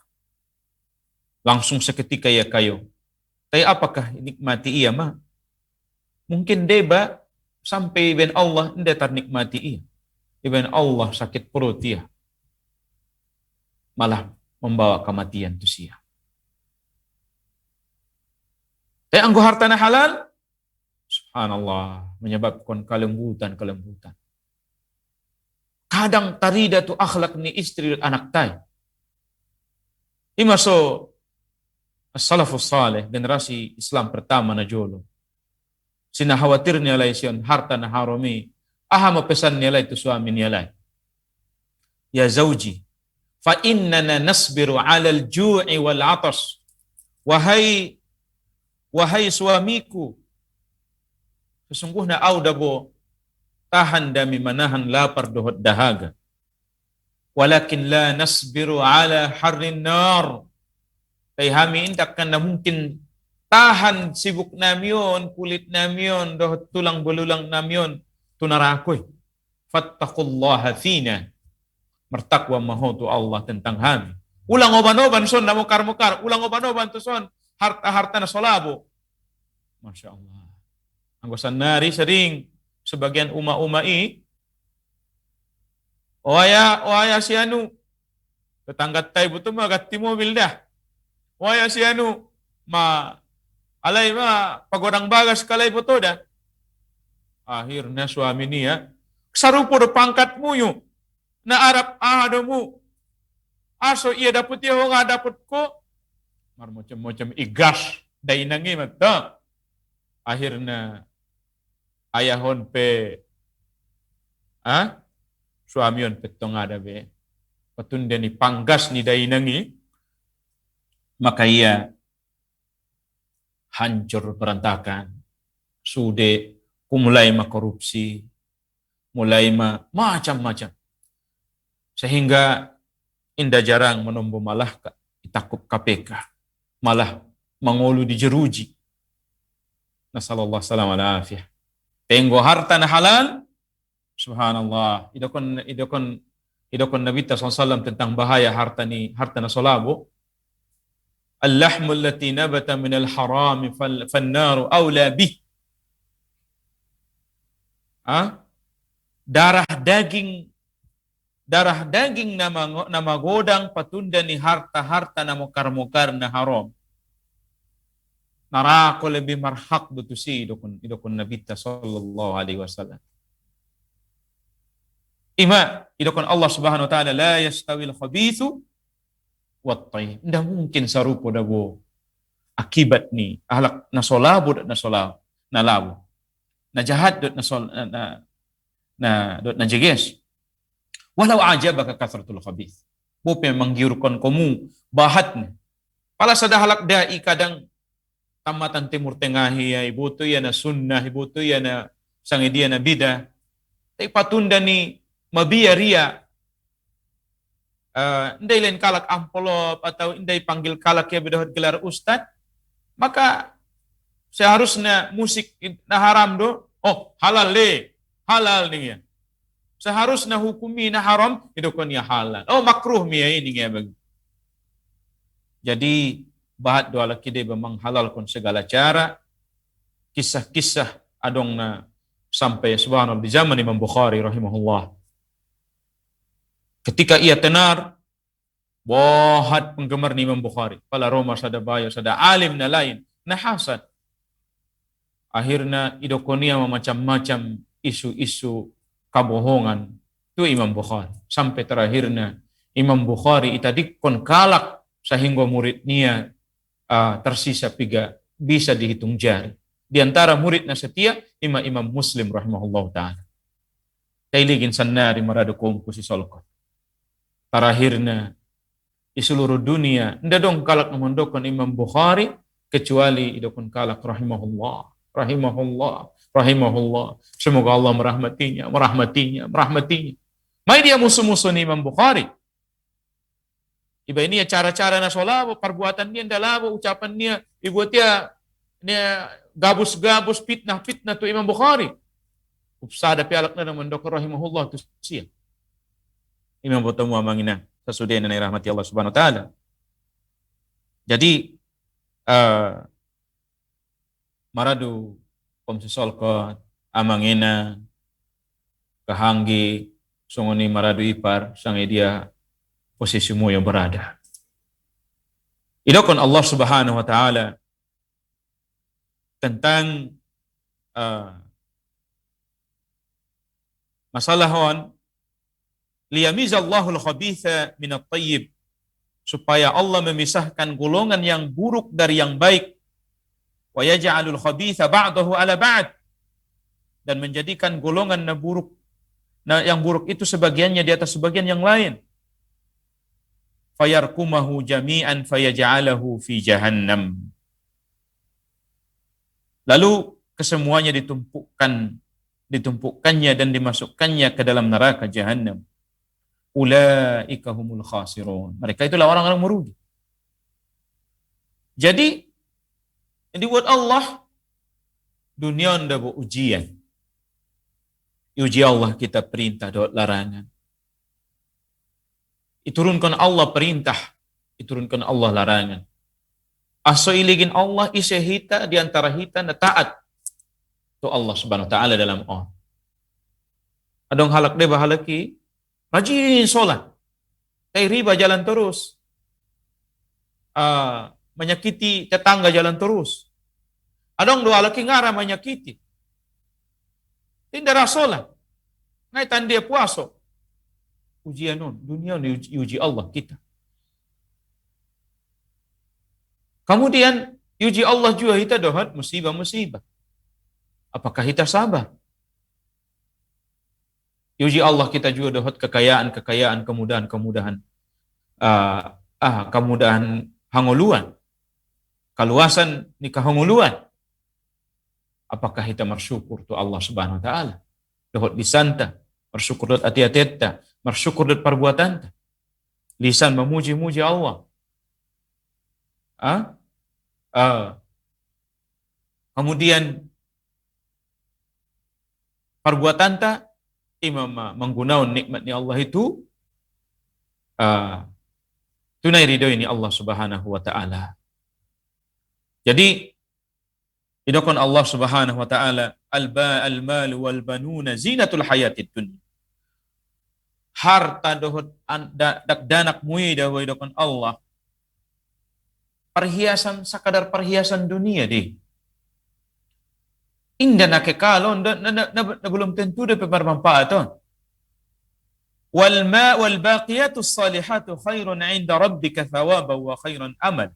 B: Langsung seketika ya kayo. Tapi apakah nikmati ia mah? Mungkin deba sampai ben Allah tidak ternikmati ia. Ben Allah sakit perut ia. Malah membawa kematian tu sia. Tapi anggo hartana halal, subhanallah, menyebabkan kelembutan. Kadang tarida tu akhlak ni istri dan anak tay. Imaso as-salafus salih, generasi Islam pertama na jolo. Sinahawatir niya lay siyon harta na harami. Mapesan niya lay tu suami niya lay. Ya zawji, fa innana nasbiru 'alal ju'i wal 'atas. Wahai suamiku, sesungguhnya au dabo tahan dami manahan lapar dohot dahaga. Walakin la nasbiru 'ala harrin nar. Kay hami indak kan na mungkin tahan sibuk namyon, kulit namyon, dohot tulang belulang namyon, tunarakoy. Fattaqullaha fina. Mertakwa mahotu Allah tentang hami. Ulang oban-oban son na mukar-mukar, ulang oban-oban tu son harta na solabo. Masya Allah. Anggosan nari sering sebagian uma-umai oaya si anu tetangga tay buto magat ti mobil dah. Waya si anu, alay pagodang bagas kalay botoda. Akhirnya suami niya, sarupo do pangkat mo yun, na arap ahado mo. Aso iya dapat iya nga dapat ko, macam-macam igas, day nangi mata. Akhirnya ayahon pe, suami yon petong ada be, patunda ni panggas ni day nangi, maka ia hancur berantakan. Sude mulai korupsi, mulai macam-macam. Sehingga indah jarang menombo malah itakup KPK. Malah mangolu dijeruji. Nasallallahu salam ala afiyah. Tenggo harta na halal, subhanallah. Idokon Nabi SAW tentang bahaya harta na solabo. Al-lahmu allati nabata min al-harami fan-naru awla bih. Darah daging nama godang patunda ni harta na mukar na haram. Narako lebih marhak dutusi idokon Nabi sallallahu alaihi wasallam. Idokon Allah Subhanahu wa taala la yastawil khabithu wat tayyib. Ndak mungkin sarupo dabo akibat ni ahlak na solabo na labu. Na jahat dot na jeges. Walau ajabaka kasratul khabith. Bope manggiurkon komu bahatna. Pala sadahalak dai kadang tamatan timur tengah ya ibuto ya na sunnah, ibuto ya na sangidia na bida. Tay patunda ni mabiya ria. Inday lain kalak amplop atau inday panggil kalak ya bidahot gelar ustad. Maka seharusnya musik na haram do, halal nih ya. Seharusnya hukumi na haram, itu kan ya halal. Makruh mi ya ini ya bagi. Jadi bahat doa laki dia menghalalkan segala cara. Kisah-kisah adong na sampai subhanallah di zaman Imam Bukhari rahimahullah. Ketika ia tenar, bahat penggemar Imam Bukhari. Pala Roma sada bayo, sada alim na lain, na hasad. Akhirnya idokonia macam-macam isu-isu kabohongan itu Imam Bukhari. Sampai terakhirnya Imam Bukhari itadikon kalak sehingga muridnya tersisa 3 bisa dihitung jari. Di antara muridnya setia Imam Muslim rahimahullah ta'ala. Tailigin sanari marado kumpu si solkot. Terakhirnya di seluruh dunia ndak dong kalak memondokkan Imam Bukhari kecuali idokon kalak rahimahullah. Semoga Allah merahmatinya. Mai dia musuh-musuh Imam Bukhari. Iba ini cara-cara na solabo, perbuatan dia ndalabo, ucapan dia, ibu dia gabus-gabus fitnah tu Imam Bukhari. Upsada pialak na naman dokor rahimahullah tu siya. Imam bertemu amangina sesudah na rahmati Allah Subhanahu wa taala. Jadi maradu komsi solkot amangina kahanggi songoni maradu ipar sange dia posisimu yang berada. Idokon Allah Subhanahu wa taala tentang masalahon liyamizallahu al-khabitha min at-tayyib, supaya Allah memisahkan golongan yang buruk dari yang baik. Wa yaj'alul khabitha ba'dahu ala ba'd, dan menjadikan golongan yang buruk itu sebagiannya di atas sebagian yang lain. Fayarkumahu jami'an fayaj'alahu fi jahannam. Lalu kesemuanya ditumpukannya dan dimasukkannya ke dalam neraka jahannam. Ulaika humul khasirun. Mereka itulah orang-orang merugi. Jadi yang dibuat Allah dunia ndak ujian. Uji Allah kita perintah dan larangan. Iturunkan Allah perintah, iturunkan Allah larangan. Aso iligin Allah isi hita di antara hita na taat to Allah Subhanahu wa taala dalam adong halak de bahalaki rajin sholat. Kay riba jalan terus. menyakiti tetangga jalan terus. Adong dua laki ngara menyakiti. Tidak rasolah. Ngai tandia puaso. Ujian nun, dunia ni uji Allah kita. Kemudian uji Allah juga kita dohat musibah-musibah. Apakah kita sabar? Uji Allah kita juga dohat kekayaan, kemudahan, kemudahan hanguluan. Kaluasan ni kahanguluan. Apakah kita bersyukur tu Allah Subhanahu wa taala? Dohat disanta, bersyukur dohat ati-atetta, bersyukur dohat perbuatan. Lisan memuji-muji Allah. Kemudian perbuatan ta imam menggunakan nikmatnya Allah itu tunai ridho ini Allah Subhanahu wa taala. Jadi idakon Allah Subhanahu wa taala al-mal wal banuna zinatul hayatid dunya. Harta dohot dak danak mui dawa idakon Allah. Perhiasan sekadar perhiasan dunia deh. Indah nak kalau belum tentu dapat bermanfaat tu. Wal baqiyatus salihatu khairun 'inda rabbika thawaban wa khairun amal.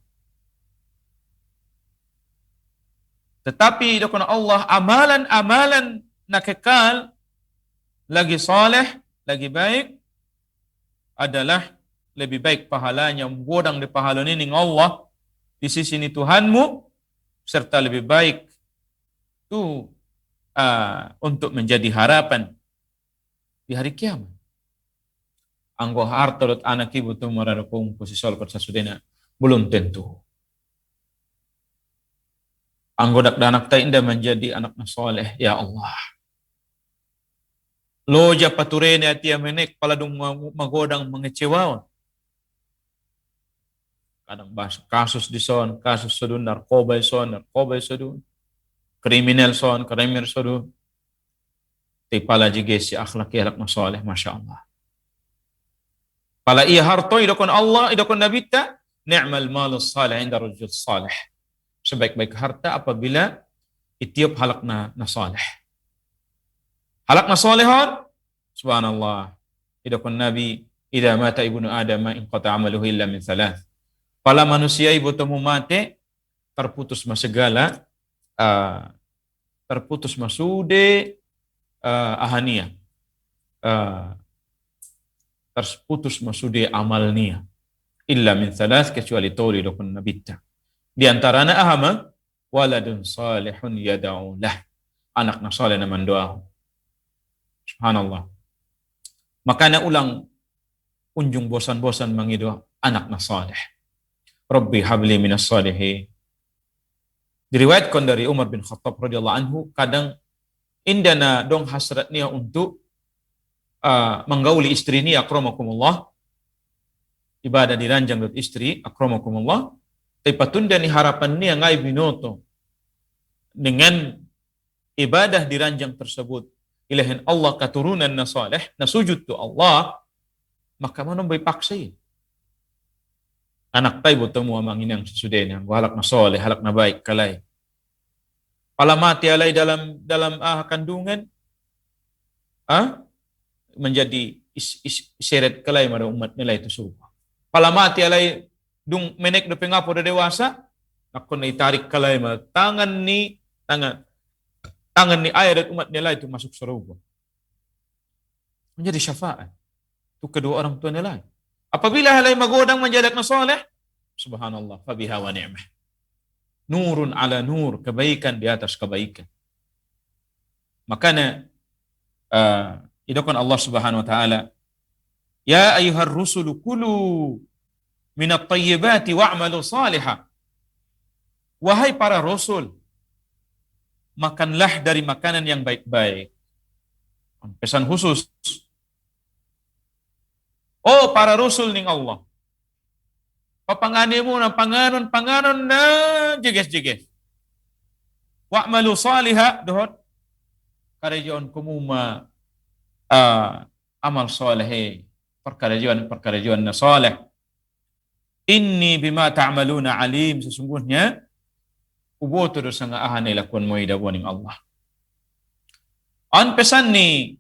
B: Tetapi dokon Allah amalan nak kekal lagi saleh, lagi baik adalah lebih baik pahalanya menggodang di pahala ini Allah di sisi ini Tuhanmu serta lebih baik itu untuk menjadi harapan di hari kiamat. Anggo harta dot anak ibu tu mararapung posisol persasudena belum tentu. Anggo dak danak ta indah menjadi anak soleh ya Allah. Loja paturene atia menek paladung magodang mengecewawan. Kadang bahas kasus di son, kasus sodun narkoba sodun. Kriminal son, Ti pala jige si akhlak masoleh, Masya Allah. Pala iya harto idakon Allah, idakon nabita, ni'mal malus salih inda rajul salih. Sebaik-baik harta apabila itiup halak na salih. Halak na salihon, subhanallah. Idakon nabi, idha mata ibnu Adam in qata amaluhu illa min thalath. Pala manusia ibu temu mate, terputus masegala, terputus masude ahania, terputus masude amalnia, illa min thalath kecuali toli dokun nabita. Di antaranya ahama waladun salihun yad'u lah, anak na saleh na mandoa. Subhanallah. Makanya ulang unjung bosan-bosan mengidoa anak na saleh. Rabbi habli minas salihin. Diriwayatkan dari Umar bin Khattab radhiyallahu anhu, kadang indana dong hasrat niya untuk menggauli istri ni akramakumullah, ibadah diranjang dot istri akramakumullah, tapi patunda ni harapan niya ngai binoto dengan ibadah diranjang tersebut ilahin Allah katurunan na saleh na sujud tu Allah, maka manong bay paksay anak tay botemu amang inang susudena halak na saleh, halak na baik kalay. Palamati alay dalam kandungan menjadi iseret kalay mara umat nila itu suka. Palamati alay dung menek do pengapo do dewasa, ako na itarik kalay ma tangan ni ayah dan umat nila itu masuk surga. Menjadi syafaat untuk kedua orang tua nila. Apabila halay magodang menjadi anak saleh, subhanallah, fabiha wa ni'mah. Nurun ala nur, kebaikan di atas kebaikan. Makanya idakon Allah Subhanahu wa taala, ya ayyuhar rusulu kulu minat tayyibati wa'malu salihah. Wahai para rasul, makanlah dari makanan yang baik-baik. Pesan khusus. Oh para rasul ning Allah. Papangani mo na panganon na jiges-jiges. Wa'malu salihah dohot karajon kumuma amal saleh perkarajuan na saleh. Inni bima ta'maluna alim, sesungguhnya uboto do sanga ahane lakon mo idawoning Allah. An pesan ni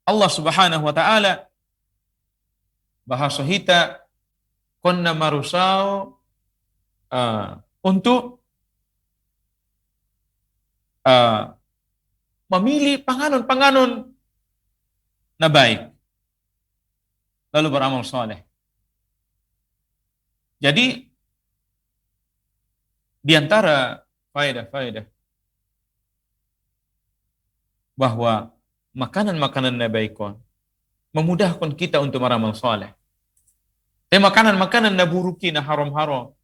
B: Allah Subhanahu wa taala bahasa hita konna marusao untuk memilih panganon-panganon na baik lalu beramal soleh. Jadi di antara faedah-faedah bahwa makanan-makanan na baik memudahkan kita untuk beramal soleh. Tapi makanan-makanan na buruki na haram-haram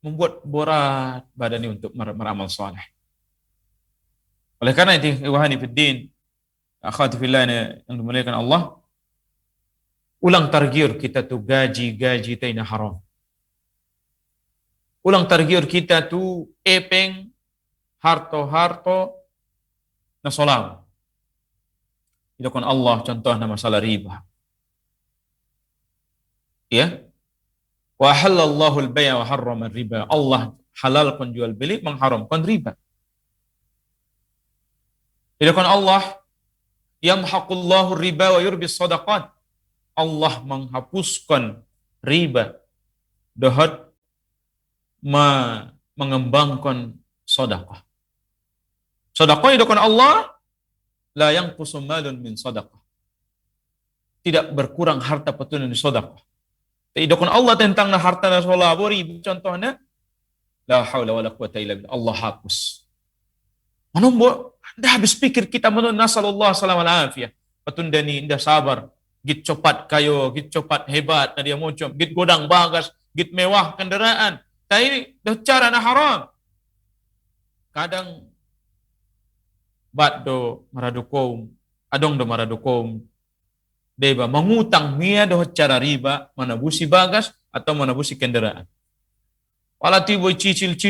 B: membuat berat badannya untuk beramal soleh. Oleh karena itu, ikhwani fiddin, akhwati fillah yang dimuliakan Allah, ulang targir kita tuh gaji taina haram. Ulang targir kita tuh epeng harto na solam. Idakon Allah contohnya masalah riba. Ya. Wa halallahu al-bay' wa harrama riba. Allah halalkan jual beli, mengharamkan riba. Idakon Allah yamhaqullahu riba wa yurbis sadaqat. Allah menghapuskan riba dohot mengembangkan sedekah. Sedekah idakon Allah la yanqusu malun min sedekah. Tidak berkurang harta petun dari sedekah. Idakon Allah tentang harta na solabo riba contohnya la haula wala quwata illa billah. Allah hapus. Manombo dah habis pikir kita menun nasallallahu alaihi wasallam petundani indah sabar git cepat kayo git cepat hebat na dia muncul git godang bagas git mewah kendaraan tapi dah cara na haram kadang baddo maradukom adong do maradukom deba mengutang mia do cara riba manabusi bagas atau manabusi kendaraan wala tibo cicil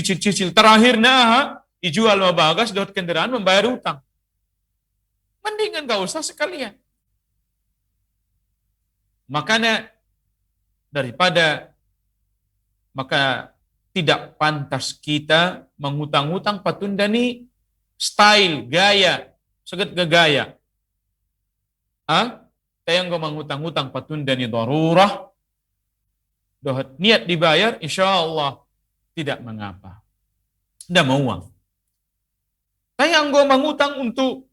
B: terakhir nah dijual bagas dot kendaraan membayar utang. Mendingan gak usah sekalian. Makanya maka tidak pantas kita mengutang-utang patundani style, gaya, seget gaya. Tayang go mengutang-utang patundani darurah, dohot niat dibayar, insya Allah tidak mengapa. Tidak mau uang. Tayang go mengutang untuk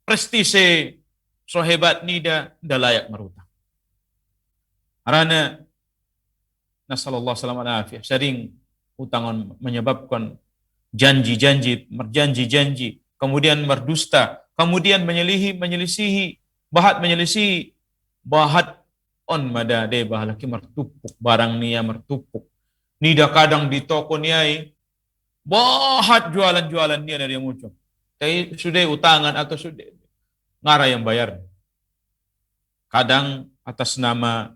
B: prestise so hebat nida layak merutang. Karena nasallallahu alaihi wasallam sering utangan menyebabkan janji-janji, kemudian berdusta, kemudian menyelisihi, bahat on madade bahalaki mertupuk barang niya mertupuk. Nida kadang di toko niya bahat jualan-jualan dia dari muncul. Tapi sudah utangan atau sudah ngara yang bayar. Kadang atas nama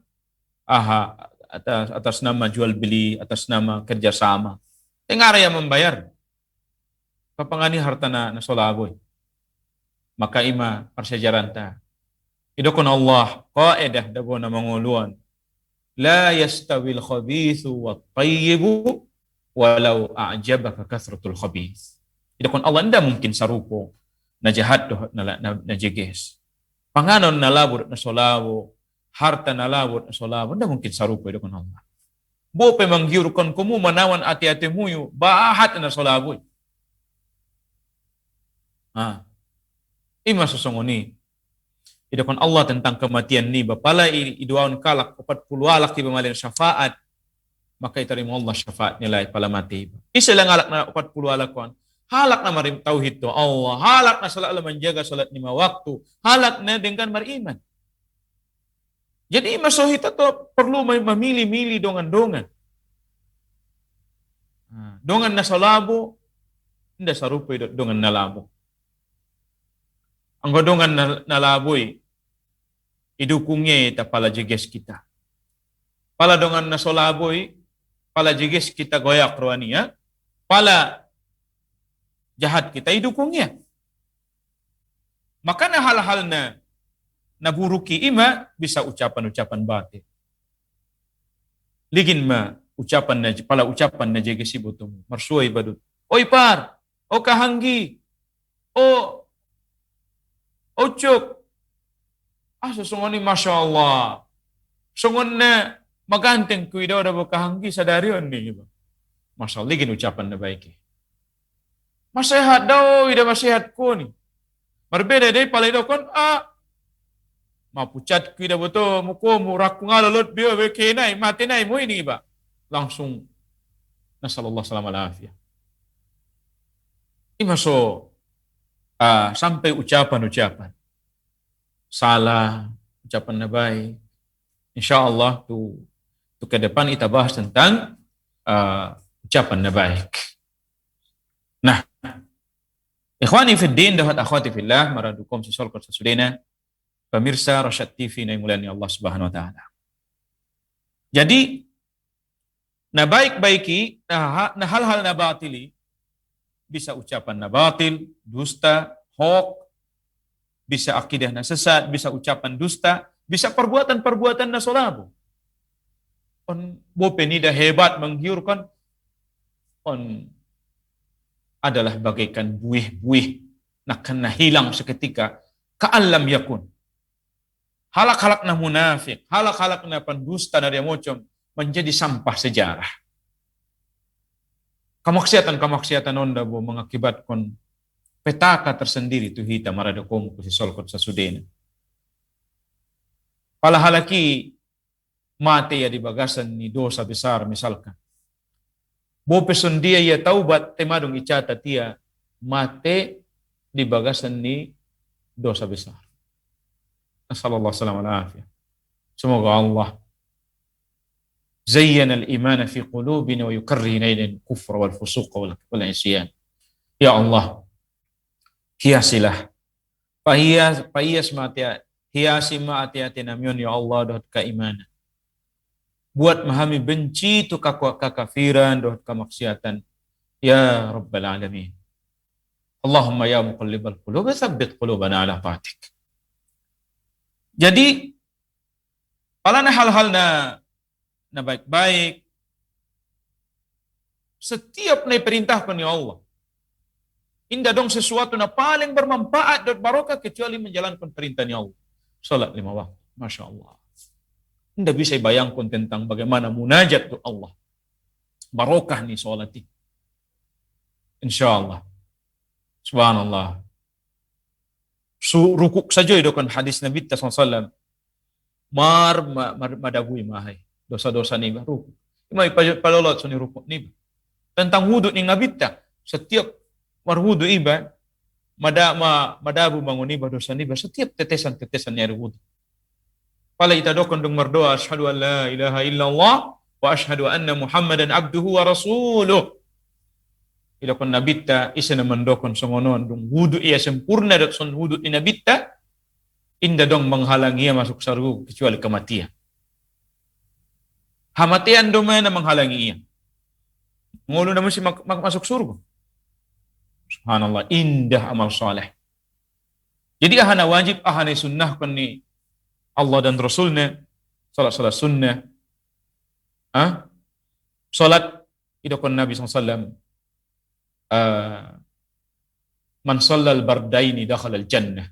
B: atas nama jual beli, atas nama kerjasama. Tapi ngara yang membayar. Papangani harta na solaboy. Maka ima persejaran ta. Idokon Allah qaedah dabo na manguluan. La yastawil khabithu wa tayyibu walau a'jabaka kasratul khabith. Idakon Allah nda mungkin sarupo na jahat do na jeges. Panganon na labur na solabo, harta na labur na solabo, nda mungkin sarupo idakon Allah. Bo pe manggiurkon kumu manawan ati-ati muyu bahat na solabo. Ima susungoni. Idakon Allah tentang kematian ni bapala iduaun kalak 40 alak tiba malin syafaat. Maka iterima Allah syafaat nilai pala mati. Isilang alak na 40 alakon. Halak na marim tauhid to Allah. Halak na selalu menjaga salat 5 waktu. Halak na dengan beriman. Jadi masohita to perlu memilih-milih dongan-dongan. Dongan na salabo, hindi sarupoy dongan na labo. Ang dongan na laboy, idukungnya ita pala jiges kita. Pala dongan na solaboy, pala jiges kita goyak roania, pala jahat kita idukungnya. Maka na hal-hal na naburuki ima bisa ucapan-ucapan batin. Ligin ma ucapan na jege si botom marsuay badut oy par o kahanggi o ocok susungoni masya Allah sungon na maganteng kuidaw da kahanggi sadarion ni iba masya Allah gin ucapan na baik masehat daw ida masehat ko ni berbeda dari palai daw kon mapucat kuida boto muko murak ngalolot bio bekenai mati nai mo ini iba langsung nasallallahu salam alafiyah. Imaso sampai ucapan-ucapan salah, ucapan na baik. Insyaallah tu ke depan kita bahas tentang ucapan na baik. Nah, ikhwani fid din dan akhwati fillah maradukum sisolkot sasudena pemirsa Rasyad TV na imulani Allah Subhanahu wa taala. Jadi na baik-baiki, na hal-hal na batili, bisa ucapan na batil, dusta, hoax, bisa akidah na sesat, bisa ucapan dusta, bisa perbuatan-perbuatan na solabo. On bopenida hebat menggiurkan, on adalah bagaikan buih-buih na kena hilang seketika, ka'allam yakun. Halak-halak na munafik, halak-halak na pendusta dari mocom, menjadi sampah sejarah. Kemaksiatan-kemaksiatan onda bo mengakibatkan petaka tersendiri tu hita marada komu kusi solkot sasudena. Pala halaki mate ya di bagasan ni dosa besar misalkan. Bo peson dia ya taubat temadong icata tia mate di bagasan ni dosa besar. Nasallallahu salam alafiyah. Semoga Allah zayyana al-iman fi qulubina wa yukarrih ilaina al-kufra wal fusuq wal isyan. Ya Allah, hiasilah pahias matia hiasi maati namion ya Allah dot keimanan. Buat memahami benci tu kekafiran dot kemaksiatan. Ya Rabbal alamin. Allahumma ya muqallibal qulub tsabbit qulubana ala taatik. Jadi palana hal-hal na baik-baik setiap na perintahkan ya Allah. Indah dong sesuatu na paling bermanfaat dan barokah kecuali menjalankan perintah ya Allah. Salat 5 waktu. Masya Allah. Indah bisa bayangkan tentang bagaimana munajat tu Allah. Barokah nih salat ini. Insya Allah. Subhanallah. Rukuk saja itu kan hadis Nabi SAW. Madabui mahai. Dosa-dosa ni ba rukuk. Imay palolot sa ni rukuk ni ba. Tentang wudu ni ngabita. Setiap marwudu iba, madabu bangun iba dosa ni ba. Setiap tetesan-tetesan ni wudu. Pala itadokon dong mardoa, asyhadu an la ilaha illallah, wa asyhadu anna muhammadan abduhu wa rasuluh. Idokon nabita, isa naman dokon songonon, dong wudu iya sempurna dok son wudu ni nabita, inda dong menghalangi ia masuk surga kecuali kematian. Hamatian domain na menghalangi ia. Ngulo naman si masuk surga. Subhanallah, indah amal saleh. Jadi ahana wajib, ahana sunnah kan ni Allah dan Rasulnya, salat sunnah. Salat idokon Nabi SAW. Man sallal bardaini dakhala al-jannah.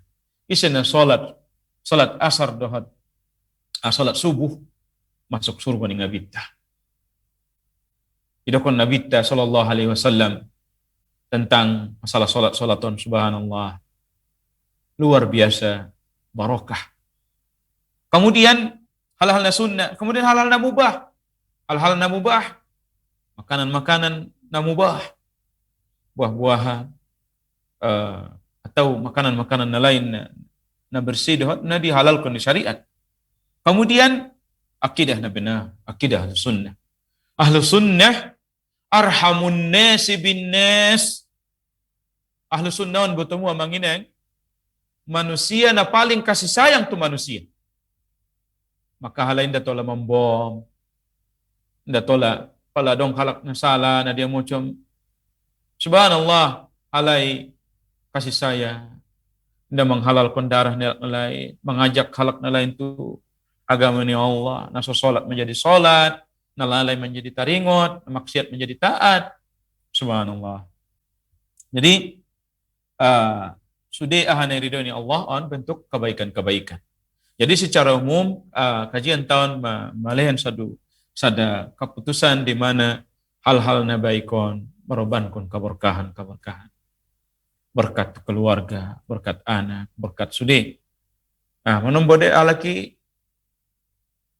B: Isana salat asar dohat. Salat subuh masuk surga ni ngabita. Idokon nabita sallallahu alaihi wasallam tentang masalah salaton subhanallah. Luar biasa barokah. Kemudian hal-hal na sunnah, kemudian hal-hal na mubah. Hal-hal na mubah, makanan-makanan na mubah. Buah-buahan atau makanan-makanan na lain na bersih na dihalalkan di syariat. Kemudian akidah na benar, akidah ahlu sunnah. Ahlu sunnah arhamun nasi bin nas. Ahlu sunnah bertemu amanginan manusia na paling kasih sayang tu manusia. Maka halain da tola membom, da tola pala dong halak na salah na dia macam subhanallah halai kasih sayang, da menghalalkan darah na lain, mengajak halak na lain tu agama ni Allah, naso salat menjadi salat,
A: nalalai menjadi taringot, maksiat menjadi taat. Subhanallah. Jadi sudah ahana ridhoni Allah on bentuk kebaikan-kebaikan. Jadi secara umum kajian tahun malihan sada keputusan di mana hal-hal nabaikon merobankon keberkahan. Berkat keluarga, berkat anak, berkat sudah. Menombode alaki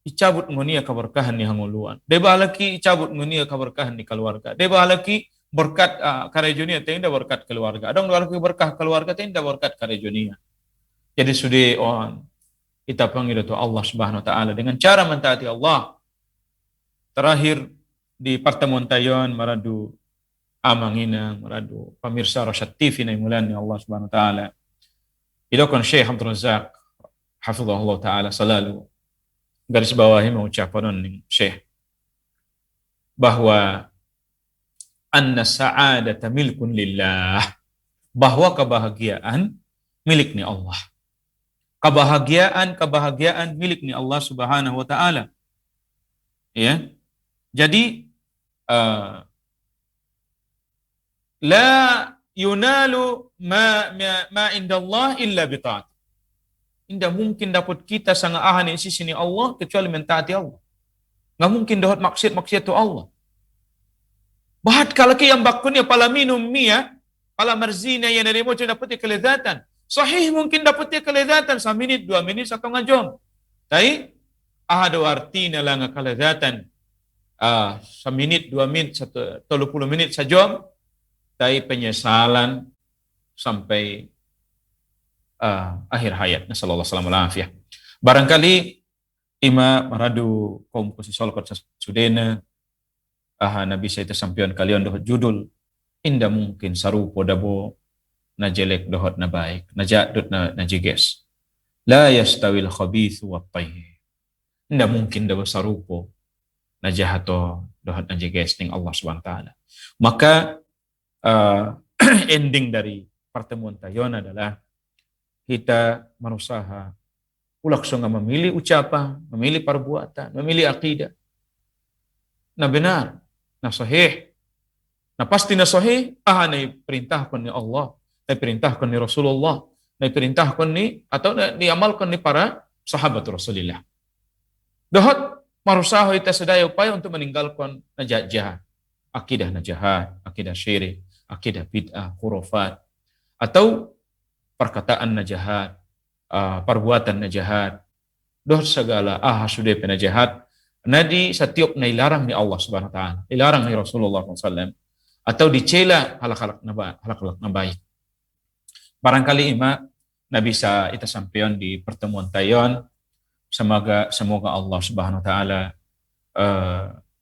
A: icabut ngunia keberkahan ni hanguluan. Deba alaki icabut ngunia keberkahan ni keluarga. Deba alaki berkat karejonia tenda berkat keluarga. Adong alaki berkah keluarga tenda berkat karejonia. Jadi sudah on kita panggil itu Allah Subhanahu wa taala dengan cara mentaati Allah. Terakhir di pertemuan tayon maradu amangina maradu pemirsa Rosyad TV na imulan ni Allah Subhanahu wa taala. Idokon Syekh Abdul Razak hafizahullah taala selalu garis bawahi mengucapkan ning Syekh bahwa anna sa'adata milkun lillah, bahwa kebahagiaan miliknya Allah. Kebahagiaan miliknya Allah Subhanahu wa taala. Ya. Jadi la yunalu ma indallah illa bitaat. Tidak mungkin dapat kita sangat ahan di sisi Allah kecuali mentaati Allah. Nggak mungkin dapat maksiat tu Allah. Bahat kalau yang bakunya pala minum mia, pala marzina yang dari mojo dapat kelezatan. Sahih mungkin dapat kelezatan 1 menit, 2 menit, 1 jam. Tapi ada artinya lah kelezatan 1 menit, 2 menit, 30 menit sejam. Tapi penyesalan sampai akhir hayat. Nasallallahu alaihi wasallam. Barangkali ima maradu kaum posisol kot sudena Nabi saya tersampion kalian dohot judul inda mungkin sarupo dabo na jelek dohot na baik na jadut na jiges la yastawil khabithu wat tayyib. Inda mungkin dabo sarupo na jahato dohot na jiges ning Allah Subhanahu wa taala. Maka ending dari pertemuan tayon adalah kita berusaha langsung memilih ucapan, memilih perbuatan, memilih akidah. Nah benar, nah sahih. Nah pasti nah sahih, na perintahkan ni Allah, na perintahkan ni Rasulullah, na perintahkan ni atau diamalkan ni para sahabat Rasulullah. Dohot berusaha kita sedaya upaya untuk meninggalkan jahat, akidah jahat, akidah syirik, akidah bid'ah, khurafat, atau perkataan jahat, perbuatan jahat, doh segala sudah pernah jahat, nadi setiap na ilarang ni Allah Subhanahu wa taala, ilarang ni Rasulullah SAW, atau dicela halak-halak na baik. Barangkali ima na bisa ita sampeon di pertemuan tayon, semoga Allah Subhanahu wa taala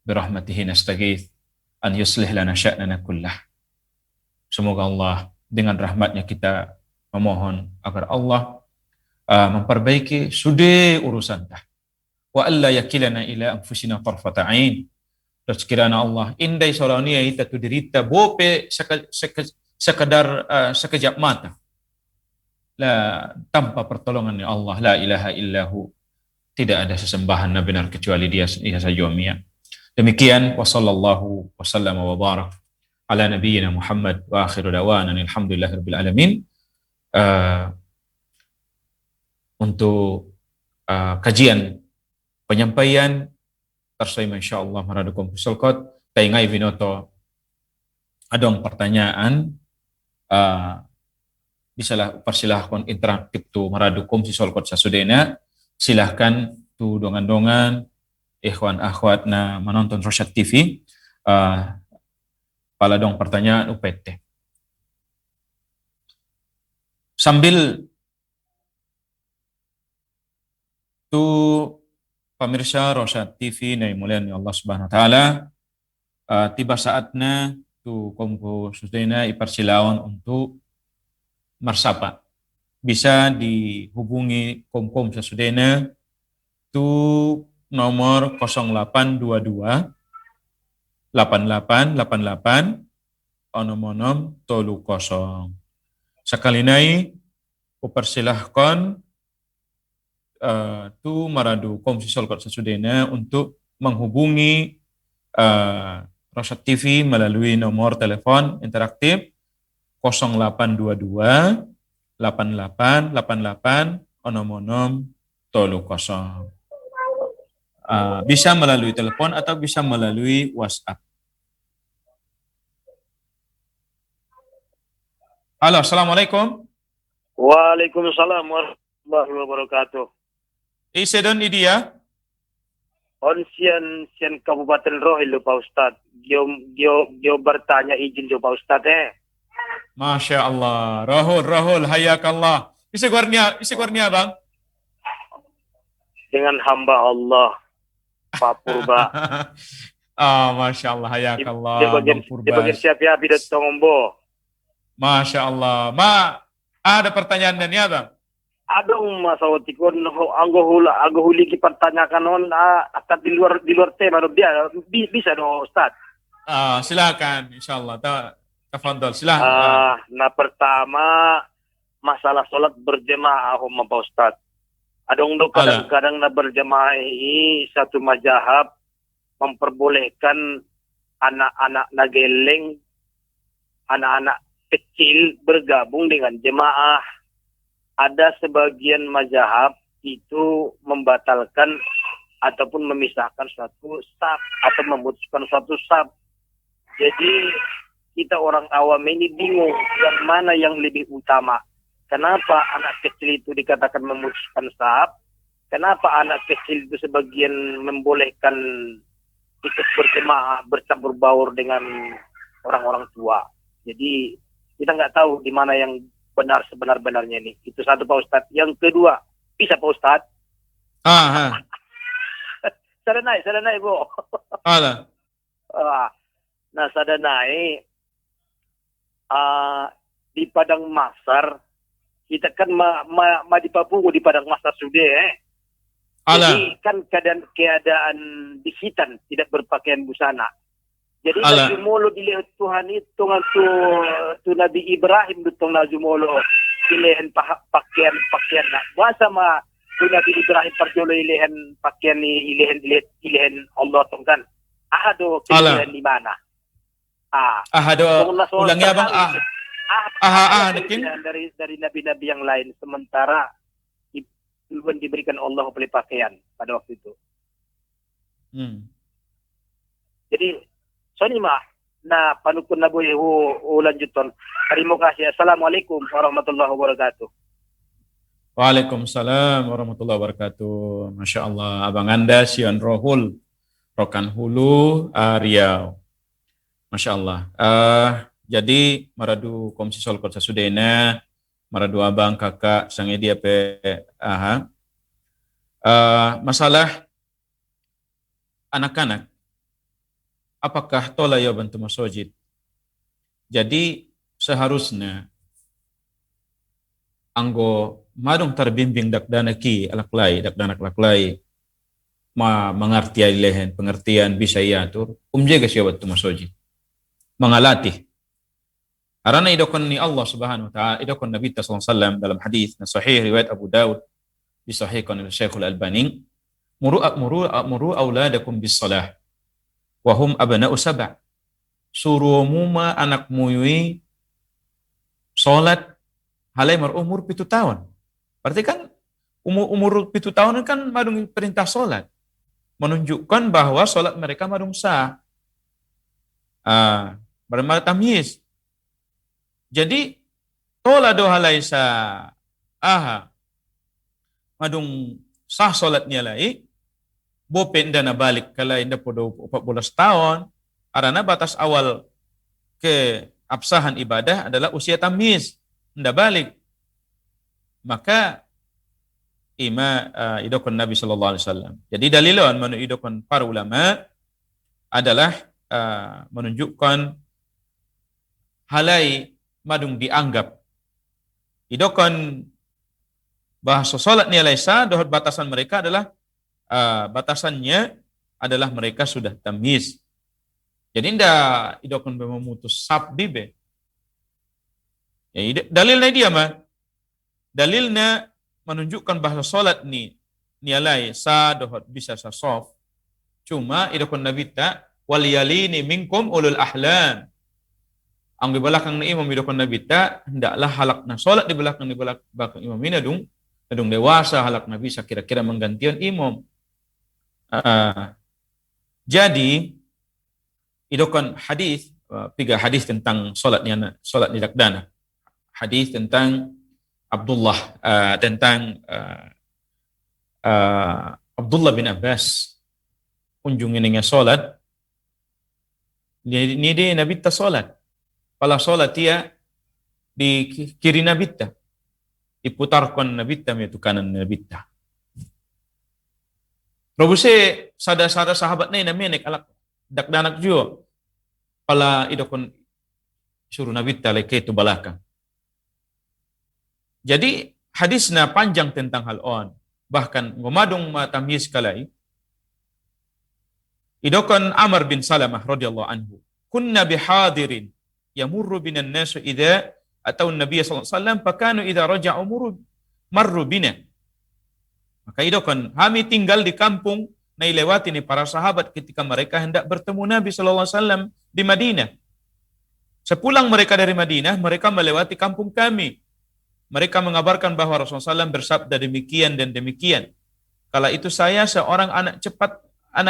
A: birahmatihi nastaghith an yuslih lana sya'nana kullah. Semoga Allah dengan rahmatnya kita memohon agar Allah memperbaiki sudah urusan dah. Wa alla yakilana ila anfusina tarfata ain. Dan sekiranya Allah indai sorania kita tu derita bope sekadar sekejap mata. Tanpa pertolongan Allah la ilaha illahu. Tidak ada sesembahan benar kecuali Dia saja Mia. Demikian wa sallallahu wa sallama wa barak ala nabiyyina Muhammad wa akhiru dawana alhamdulillahirabbil alamin. Untuk kajian penyampaian tersebut insyaallah maradukum pisolkot taingai binoto adong pertanyaan bisalah persilahkan interaktif tu maradukum pisolkot sasudena silahkan tu dongan-dongan ikhwan akhwat na menonton Rosyad TV pala dong pertanyaan UPT sambil tu pemirsa Rosyad TV na imulian Allah Subhanahu wa taala tiba saatnya tu kompo susdena ipersilawan untuk mersapa. Bisa dihubungi kom sasudena tu nomor 0822 8888 onom-onom tolu kosong. Sekali nai upersilahkan tu maradu komisi solkot sasudena untuk menghubungi Rosyad TV melalui nomor telepon interaktif 0822 8888 onom-onom tolu kosong. Bisa melalui telepon atau bisa melalui WhatsApp. Halo, Assalamualaikum.
C: Waalaikumsalam warahmatullahi wabarakatuh.
A: Isedon idia.
C: On sian Kabupaten Rohil Pak Ustad. Gio bertanya izin jo Pak Ustad
A: Masya Allah. Rahul, hayakallah. Isi guarnia bang.
C: Dengan hamba Allah, Pak Purba.
A: Masya Allah, hayakallah.
C: Di bagian siapa bidat Tongombo.
A: Masya Allah. Ada pertanyaan dan ya bang?
C: Ada masawatikon anggo huli ki pertanyakan on akan di luar tema dia bisa dong Ustaz.
A: Silakan insyaallah. Tafadhol silakan.
C: Nah pertama masalah sholat berjemaah Pak Ustaz. Adong kadang-kadang na berjemaah ini satu mazhab memperbolehkan anak-anak nageleng, anak-anak kecil bergabung dengan jemaah. Ada sebagian mazhab itu membatalkan ataupun memisahkan suatu saf atau memutuskan suatu saf. Jadi kita orang awam ini bingung yang mana yang lebih utama. Kenapa anak kecil itu dikatakan memutuskan saf? Kenapa anak kecil itu sebagian membolehkan ikut berjemaah bercampur baur dengan orang-orang tua? Jadi kita nggak tahu di mana yang benar sebenar-benarnya ini. Itu satu Pak Ustadz. Yang kedua, bisa Pak Ustadz? Sada naik Bu. Nah, sada naik di Padang Masar. Kita kan di Papua di Padang Masar sudah Jadi kan keadaan di hitan tidak berpakaian busana. Jadi najumolo dilihat Tuhan itu tu Nabi Ibrahim dutong najumolo dilihat pakaian nak. Masa tu Nabi Ibrahim perjolo ilihan pakaian ni ilihan Allah tong kan. Ahado kilihan di mana?
A: Ahado ulangnya bang
C: dari nabi-nabi yang lain sementara Tuhan diberikan Allah beli pakaian pada waktu itu. Jadi Sonima, nah panukun na boy lanjuton. Terima kasih. Assalamualaikum warahmatullahi wabarakatuh.
A: Waalaikumsalam warahmatullahi wabarakatuh. Masya Allah, abang anda Sion Rohul, Rokan Hulu, Riau. Masya Allah. Jadi maradu komisi sol kota Sudena, maradu abang kakak sange dia masalah anak-anak. Apakah tola ya bantu masjid? Jadi seharusnya anggo madung terbimbing dak danaki danak laklai mengerti lehen pengertian bisa iatur jaga siya bantu masjid mengalatih arana idokon ni Allah Subhanahu wa taala idokon Nabi sallallahu alaihi wasallam dalam hadis na sahih riwayat Abu Daud disahihkan oleh Syekhul Albani muru auladakum bis salah wahum abna'u sab'a. Suruh muma anak muyui salat halai umur 7 tahun. Berarti kan umur 7 tahun kan madung perintah salat. Menunjukkan bahwa salat mereka madung sah. Bermata tamyiz. Jadi tola do halai sa madung sah salatnya lai bopen dana balik kalau indah podo 14 tahun karena batas awal ke absahan ibadah adalah usia tamyiz indah balik maka idokon Nabi sallallahu alaihi wasallam. Jadi dalilon manu idokon para ulama adalah menunjukkan halai madung dianggap idokon bahasa salat ni alaisa dohot batasan mereka adalah batasannya adalah mereka sudah tamyiz. Jadi indah idokon memutus sabdi be. Ya, dalilnya dia mah. Dalilnya menunjukkan bahwa salat ni alai sa dohot bisa sa sof. Cuma idokon Nabi tak wal yalini minkum ulul ahlam. Ang di belakang ni imam idokon nabi ta hendaklah halak na solat di belakang imam ini adung dewasa halak nabi kira-kira menggantian imam. Jadi idokon hadis tiga hadis tentang solat ni dakdana. Hadis tentang Abdullah Abdullah bin Abbas kunjungi dengan solat. Ni dia nabi ta solat. Pala solat dia di kiri nabi ta. Diputarkan nabi ta itu kanan nabi ta. Robuse sada sahabat ni namenek alak dakdanak juga. Pala idokon suruh nabi ta leke itu belakang. Jadi hadisnya panjang tentang hal on. Bahkan ngomadong matamhis kalai. Idokon Amr bin Salamah radhiyallahu anhu. Kunna bihadirin yamurru binan nasu idza atau Nabi sallallahu alaihi wasallam fakanu idza raja'u marru bina. Maka idokon kami tinggal di kampung na ilewati ni para sahabat ketika mereka hendak bertemu Nabi sallallahu alaihi wasallam di Madinah. Sepulang mereka dari Madinah, mereka melewati kampung kami. Mereka mengabarkan bahwa Rasulullah SAW bersabda demikian dan demikian. Kala itu saya seorang anak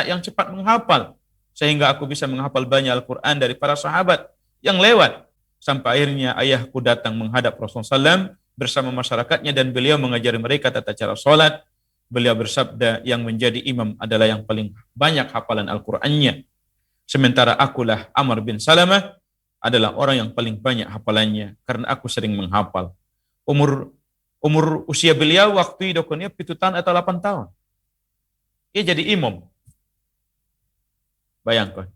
A: yang cepat menghafal, sehingga aku bisa menghafal banyak Al-Quran dari para sahabat yang lewat. Sampai akhirnya ayahku datang menghadap Rasulullah SAW bersama masyarakatnya dan beliau mengajari mereka tata cara sholat. Beliau bersabda yang menjadi imam adalah yang paling banyak hafalan Al-Qurannya. Sementara akulah Amr bin Salamah adalah orang yang paling banyak hafalannya karena aku sering menghafal. Umur usia beliau waktu idokonnya 7 tahun atau 8 tahun. Ia jadi imam. Bayangkan.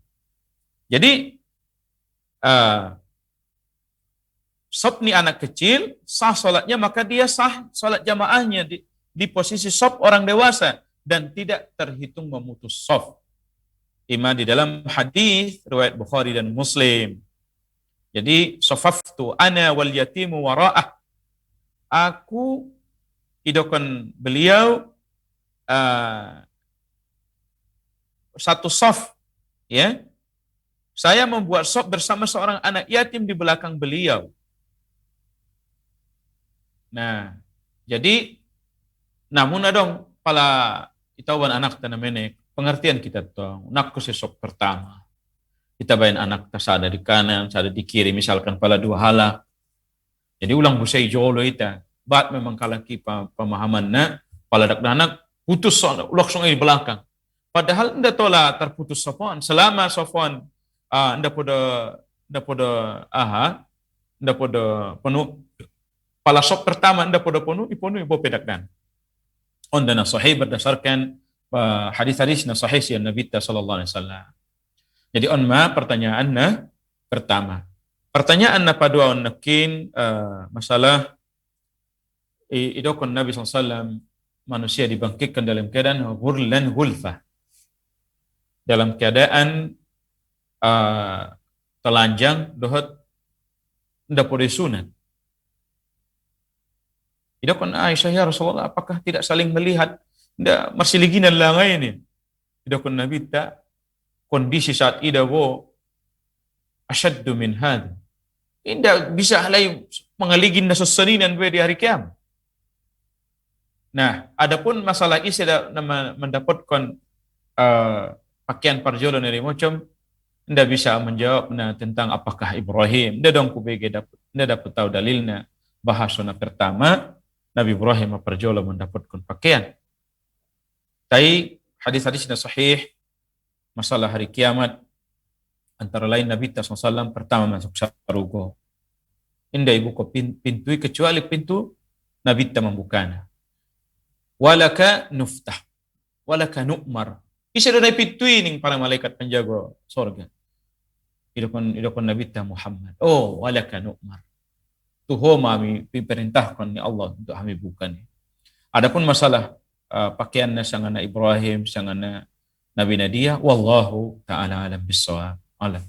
A: Jadi sop ni anak kecil sah solatnya, maka dia sah solat jamaahnya di posisi sop orang dewasa dan tidak terhitung memutus sop. Ima di dalam hadis riwayat Bukhari dan Muslim. Jadi safaftu ana wal yatimu wara'ah. Aku idokon beliau satu saf, ya. Saya membuat saf bersama seorang anak yatim di belakang beliau. Nah, jadi namun adong pala itawan anak tanamene pengertian kita tuh. Nak ku sesok pertama. Kita bayan anak tas ada di kanan, ada di kiri, misalkan pala 2 halak. Jadi ulang busai jolo ita, bat memang kalaki pemahaman na, pala dak-danak putus langsung di belakang. Padahal nda tola terputus sofon, selama sofon nda podo penuh, pala sok pertama nda podo penuh, ipo pedak dan. Ondana sahih berdasarkan hadis-hadis na sahih si Nabi sallallahu alaihi wasallam. Jadi pertanyaannya pertama. Pertanyaan na padua nakin masalah idokon Nabi SAW manusia dibangkitkan dalam keadaan hurlan hulfa, dalam keadaan telanjang dohot ndak boleh sunat. Idokon Aisyah, ya Rasulullah, apakah tidak saling melihat? Ndak masih liginan langai ini. Idokon Nabi tak kondisi saat idawo asyaddu min had. Tidak bisa halai mengaligin nasosaninan di hari kiamat. Nah, adapun masalah isi mendapatkan pakaian parjolo dari macam, tidak bisa menjawab tentang apakah Ibrahim. Tidak dong kubege dapat tahu dalilnya. Bahasana pertama, Nabi Ibrahim parjolo mendapatkan pakaian. Tapi hadis-hadisnya sahih masalah hari kiamat. Antara lain Nabi SAW pertama masuk sarugo. Indah ibu ko pintu kecuali pintu Nabi ta membukana. Walaka nuftah, walaka nu'mar. Isa doon ay pintu ning para malaikat penjaga sorga. Idokon Nabi ta Muhammad. Oh, walaka nu'mar. Tuho mami diperintahkan ni Allah untuk kami bukan. Adapun masalah pakaiannya sangana Ibrahim, sangana Nabi Nadia, wallahu ta'ala alam bissawab. Alam.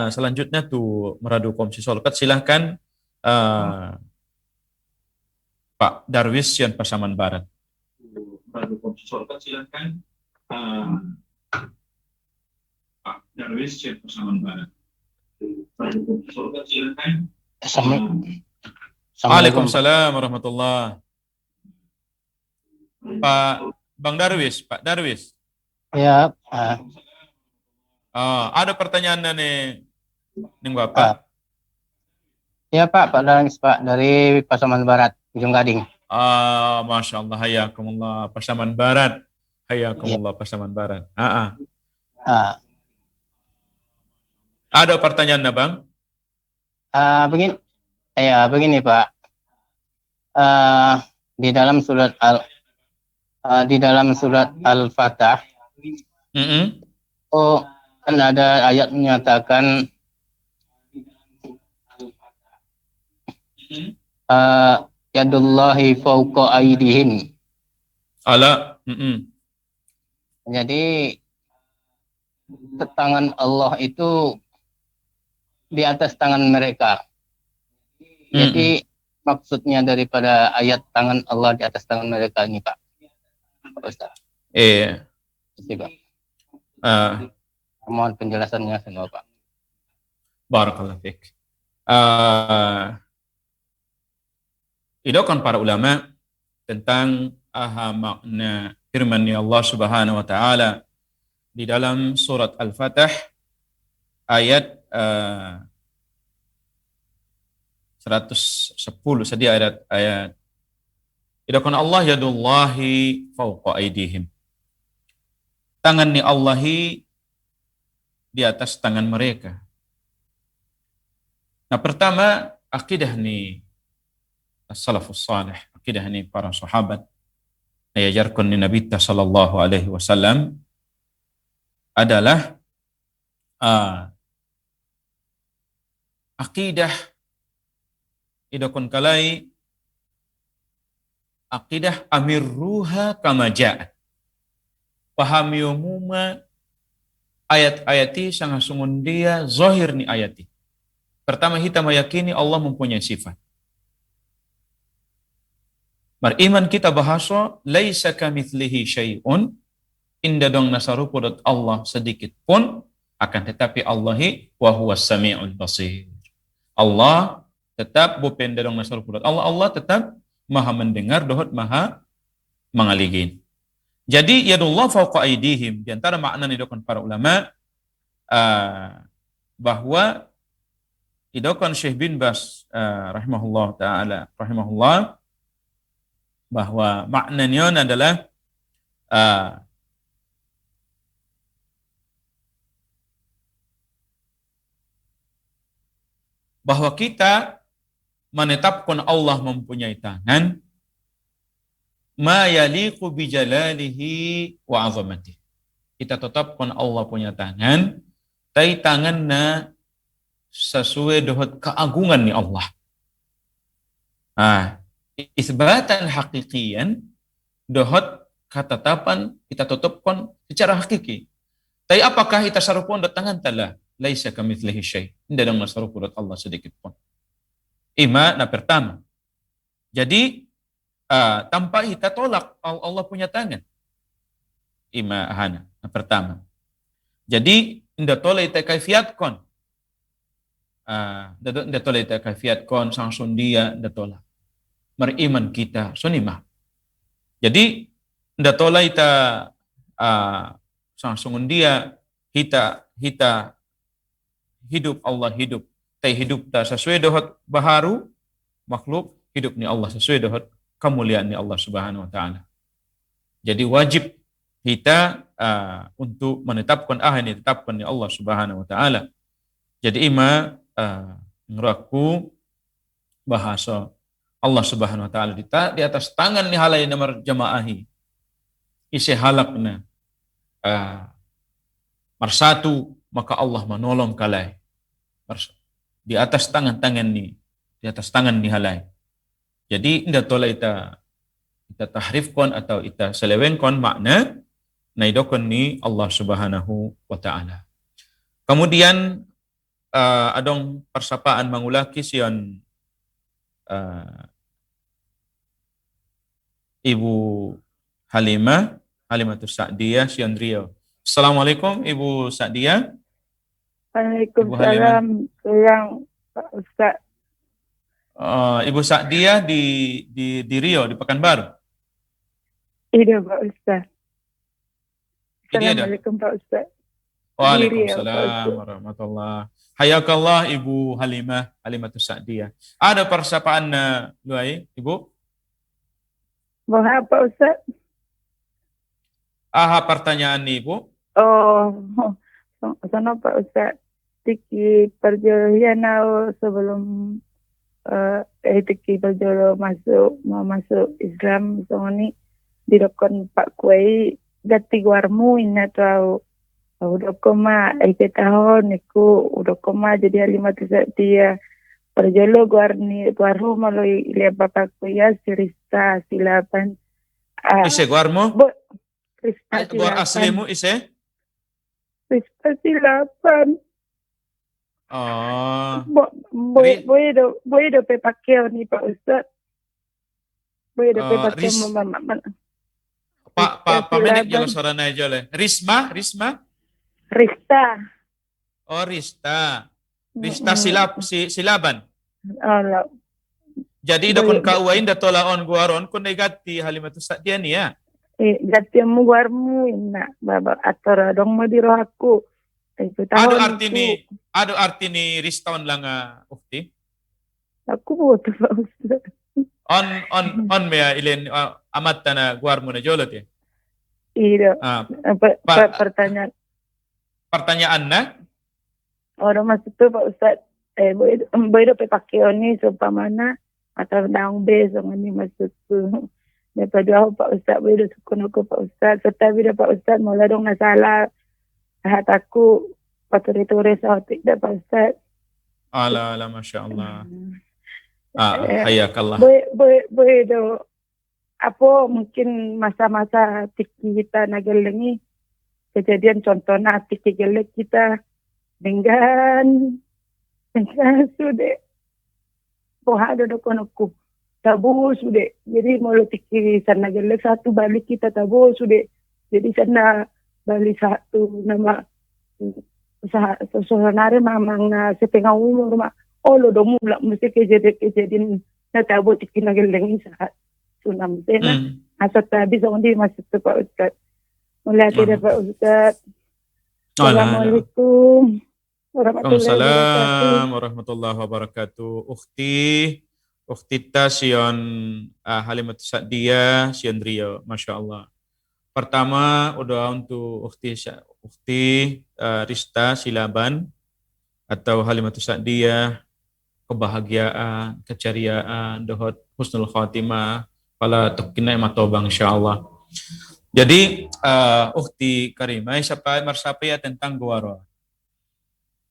A: Selanjutnya tuh meradu komisi solkat, silahkan Pak Darwis yang Pasaman Barat. Meradu komisi solkat, silahkan. Pak Darwis Syed Pasaman Barat.
D: Assalamualaikum.
A: Waalaikumsalam warahmatullahi. Pak Bang Darwis, Pak Darwis.
D: Ya,
A: Ada pertanyaan nih Bapak.
D: ya Pak Darwis Pak dari Pasaman Barat, Ujung Gading.
A: Masya Allah, hayakumullah Pasaman Barat. Hayakumullah Pasaman Barat. Ada pertanyaan Bang?
D: Begini Pak. Di dalam surat Al-Fatah, kan ada ayat menyatakan yadullahi fawqa aydihim. Jadi tangan Allah itu di atas tangan mereka. Jadi maksudnya daripada ayat tangan Allah di atas tangan mereka ini Pak Ustaz.
A: Iya.
D: Pak. Mohon penjelasannya semua Pak.
A: Barakallahu fiik. Idokan para ulama tentang makna firman Allah Subhanahu wa taala di dalam surat Al-Fatah ayat 110 sedia ayat idokan Allah yadullahi fawqa aydihim. Tangan ni Allahi di atas tangan mereka. Nah, pertama akidah ni as-salafus salih, akidah ni para sahabat ayajarkun ni Nabi sallallahu alaihi wasallam adalah akidah idakun kalai akidah amirruha kama ja'at. Pahami umuma ayat-ayati sangat sungun dia zahir ni ayati. Pertama kita meyakini Allah mempunyai sifat. Beriman kita bahasa laisa kamitslihi syai'un, inda dong nasarupudat Allah sedikit pun, akan tetapi Allahi wa huwas sami'ul basir. Allah tetap bupen dong nasarupudat Allah tetap maha mendengar dohot maha mengaligin. Jadi yadullah fawqa aydihim, di antara makna didokon para ulama bahwa didokon Syekh bin Bas rahimahullah taala bahwa maknanya adalah bahwa kita menetapkan Allah mempunyai tangan ma yaliqu bi jalalihi wa 'azamatihi. Kita tetapkan Allah punya tangan, tai tanganna sesuai dengan keagungan ni Allah. Isbatan hakikian dohot ketetapan kita tetapkan secara hakiki. Tapi apakah kita sarupun tangan tala? Laisa kamitslihi syai'. Tidak ada sarupun Allah sedikit pun. Na pertama. Jadi tanpa kita tolak Allah punya tangan. Hana. Na pertama. Jadi indah tolak kita kaifiatkon. Indah tolak kita kaifiatkon sangsun dia indah tolak. Meriman kita sunimah. Jadi indah tolak kita sangsun dia kita hidup Allah hidup. Tai hidup ta sesuai dohot baharu makhluk hidup ni Allah sesuai dohot kemuliaan ni Allah Subhanahu wa taala. Jadi wajib kita untuk menetapkan ini ditetapkan ni Allah Subhanahu wa taala. Jadi ngeraku bahasa Allah Subhanahu wa taala di atas tangan ni halai nomor jamaahi. Isi halakna marsatu maka Allah menolong kalai. Di atas tangan-tangan ni, di atas tangan ni halai. Jadi indah tolak kita tahrifkan atau kita selewengkan makna naidokon ni Allah Subhanahu wa taala. Kemudian adong persapaan mangulaki sian Ibu Halimah Halimatus Sa'diyah Siandrio. Assalamualaikum Ibu Sa'diyah.
E: Waalaikumsalam, siang Pak Ustaz.
A: Ibu Sa'diyah di Rio, di Pekanbaru.
E: Iya Pak Ustaz.
A: Ini ada.
E: Assalamualaikum Pak Ustaz.
A: Waalaikumsalam warahmatullahi. Hayakallah Ibu Halimatus Sa'diyah. Ada persapaan Luai, Ibu?
E: Mohon Pak Ustaz.
A: Aha pertanyaan Ibu.
E: Oh, sana Pak Ustaz. Tiki perjalanan sebelum tiki perjalanan mau masuk Islam ni didokon Pak Kuai gati guarmu ina tahu udah koma tahun iku udah koma jadi Halimatus Sa'diyah perjolo guarmu melalui ile bapak kuya sirista silapan
A: Ise guarmu?
E: Rista
A: Guar
E: silapan
A: aslimu ise?
E: Rista silapan
A: Oh.
E: voy do pe pakeo ni Pak Ustaz voy do pe pakeo
A: Pak menit jalo sorana jole. Risma?
E: Rista
A: Oh, Rista silaban.
E: Allah
A: Jadi da kon kauain da tolaon guaron kon negati Halimatus Sa'diyah ni ya.
E: gati mo guarmu ina baba atora dong mo diro aku itu
A: Ado arti ni Ristawan lang ukti.
E: aku butuh Pak Ustaz
A: On mea ilen amat na guarmo na jolot ya.
E: iya pertanyaan
A: Pertanyaan na?
E: orang masuk tu Pak Ustaz boleh dapat pakai ni seumpamana atau daun base ni masuk tu daripada Pak Ustaz boleh sukun aku Pak Ustaz serta bila Pak Ustaz mula dong masalah hat aku turis tidak Pak Ustaz
A: Ala Masya Allah. Hayakallah.
E: Boleh do apa mungkin masa-masa tiki kita nagelengi kejadian contohnya tiki gelek kita dengan sudah poha do konoku tabu sudah jadi mau tiki sana gelek satu balik kita tabu sudah jadi sana balik satu nama sebenarnya mamang na setengah umur mak lo do mula mesti kejadian na tabu tiki nagelengi saat sunam sena asal tadi sondi masuk tu Pak Ustaz mulai tidak Pak Ustaz. Assalamualaikum
A: warahmatullahi wabarakatuh. Ukhti ta sion Halimatus Sa'diyah sion Rio, Masya Allah. Pertama udah untuk ukhti Rista Silaban atau Halimatus Sa'diyah, kebahagiaan, keceriaan, dohot husnul khatimah, pala tukina matobang insyaallah. Jadi ukhti karimah siapa marsapaya tentang guaro.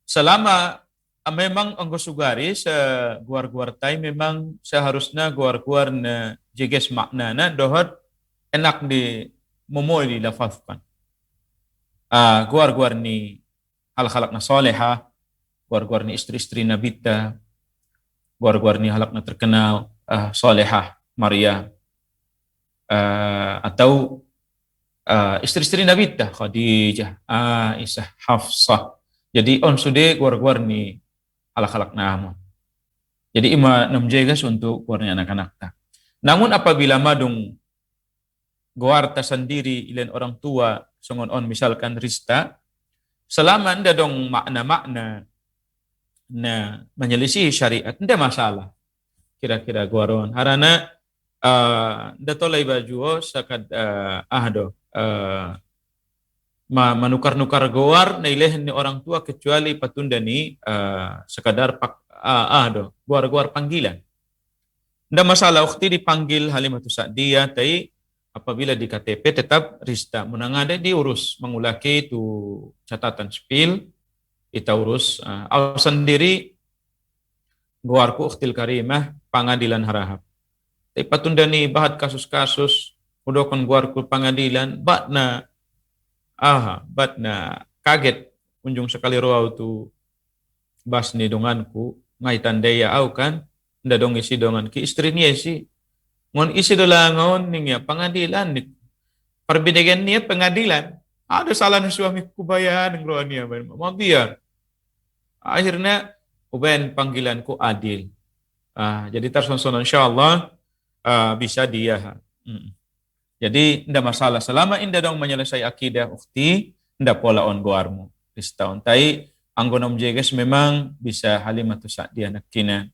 A: Selama memang anggo sugari guar-guar tay memang seharusnya guar-guar na jeges maknana dohot enak di momoy di lafazkan. Guar-guar ni hal-halak na soleha, guar-guar ni istri-istri nabita, guar-guar ni halak na terkenal soleha Maria atau istri-istri Nabi dah Khadijah, Aisyah, Hafsah. Jadi on sude guar-guar ni halak-halak nama. Jadi ima namjegas untuk guarnya anak-anak ta. Namun apabila madung guar ta sendiri ilen orang tua songon on misalkan Rista, selama anda dong makna-makna na menyelisih syariat, tidak masalah. Kira-kira guaron. Harana datolay baju sakad manukar-nukar goar na ilehen ni orang tua kecuali patunda ni sekadar goar-goar panggilan. Nda masalah ukti dipanggil Halimatus Sa'diyah tai apabila di KTP tetap Rista menangade diurus mengulaki itu catatan sipil kita urus sendiri goarku uktil karimah pengadilan harahap. Tapi patunda ni bahat kasus-kasus udokon guarku pengadilan batna kaget unjung sekali roau tu bas ni donganku ngai tandaya au kan nda dong isi dongan ki istri ni isi ngon isi dolangon ning ya pengadilan ni perbedaan niat pengadilan. Ada salah nih suami kubayan ngeluar niat, mau biar. Akhirnya kubayan panggilanku adil. Jadi tersonson insyaallah bisa dia. Jadi tidak masalah selama indah dong menyelesai akidah ukti, tidak pola on goarmu. Kristaun tai anggona jeges memang bisa Halimatus Sa'diyah nakina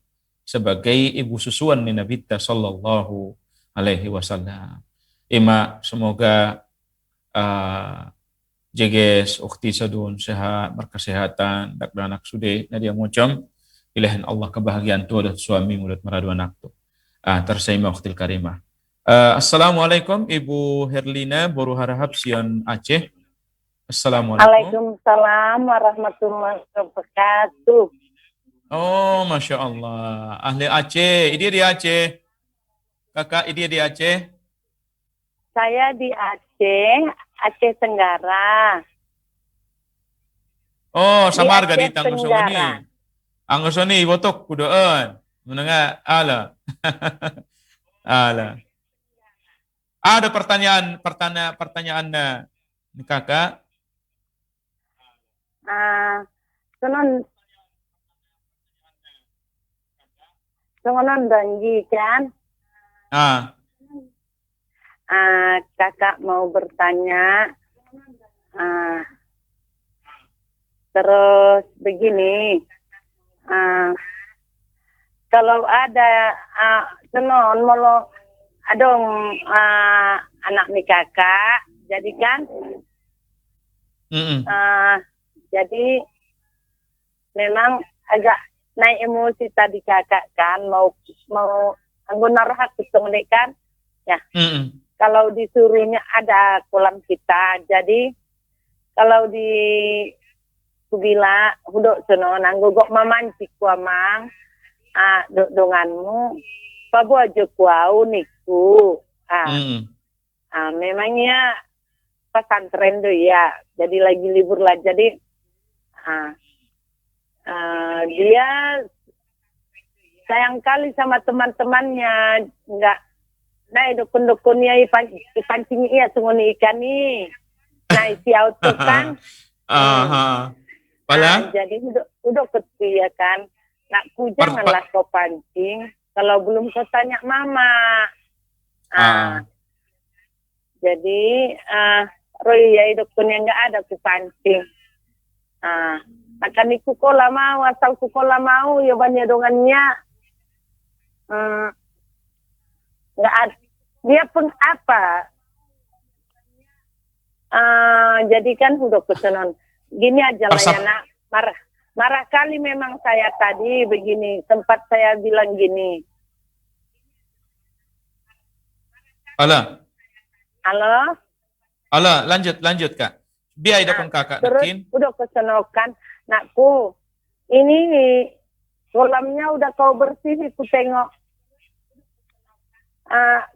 A: sebagai ibu susuan ni Nabi sallallahu alaihi wasallam. Ima semoga jeges ukti sadun sehat berkesehatan dak anak sude nadia mucam ilahin Allah kebahagiaan tu dan suami mulut meradu anak tu. Tersaima uktil karimah. Assalamualaikum Ibu Herlina Boru Harahap Sion Aceh. Assalamualaikum.
E: Waalaikumsalam warahmatullahi wabarakatuh.
A: Oh, Masya Allah. Ahli Aceh. Ini di Aceh. Kakak, ini di Aceh.
E: Saya di Aceh, Aceh Tenggara.
A: Oh, sama harga di
E: Aceh
A: tanggung
E: Tenggara.
A: ini. Anggus ini botok kudaan. Menengah ala. Ala. Ada pertanyaan ini kakak.
E: Sengonon janji kan? Kakak mau bertanya. Terus begini. Kalau ada senon mau adong anak nih kakak, jadi kan? Jadi memang agak naik emosi tadi kakak kan mau anggona rahat ketemu kan? Ya. Kalau disuruhnya ada kolam kita, jadi kalau di kubila hudok sono nanggogok mamancik kuamang donganmu pabu aja kuau niku. Memangnya pesantren tuh ya, jadi lagi libur lah, jadi dia sayang kali sama teman-temannya, enggak naik dukun-dukunnya ipancing iya sunguni ikan nih, nah isi auto kan, jadi udah kecil ya kan, nak ku janganlah kau pancing, kalau belum kau tanya mama, jadi Roy ya dukun yang enggak ada ku pancing, akan ikut kola mau, asal ku kola mau, ya banyak dongannya. Enggak ada. Dia pun apa? Jadi kan udah kesenon. Gini aja lah ya nak. Marah kali memang saya tadi begini. Sempat saya bilang gini.
A: Halo, lanjut Kak. Biar dapun kakak
E: terus
A: nakin.
E: Udah kesenokan. Nakku, ini kolamnya udah kau bersih, ku tengok.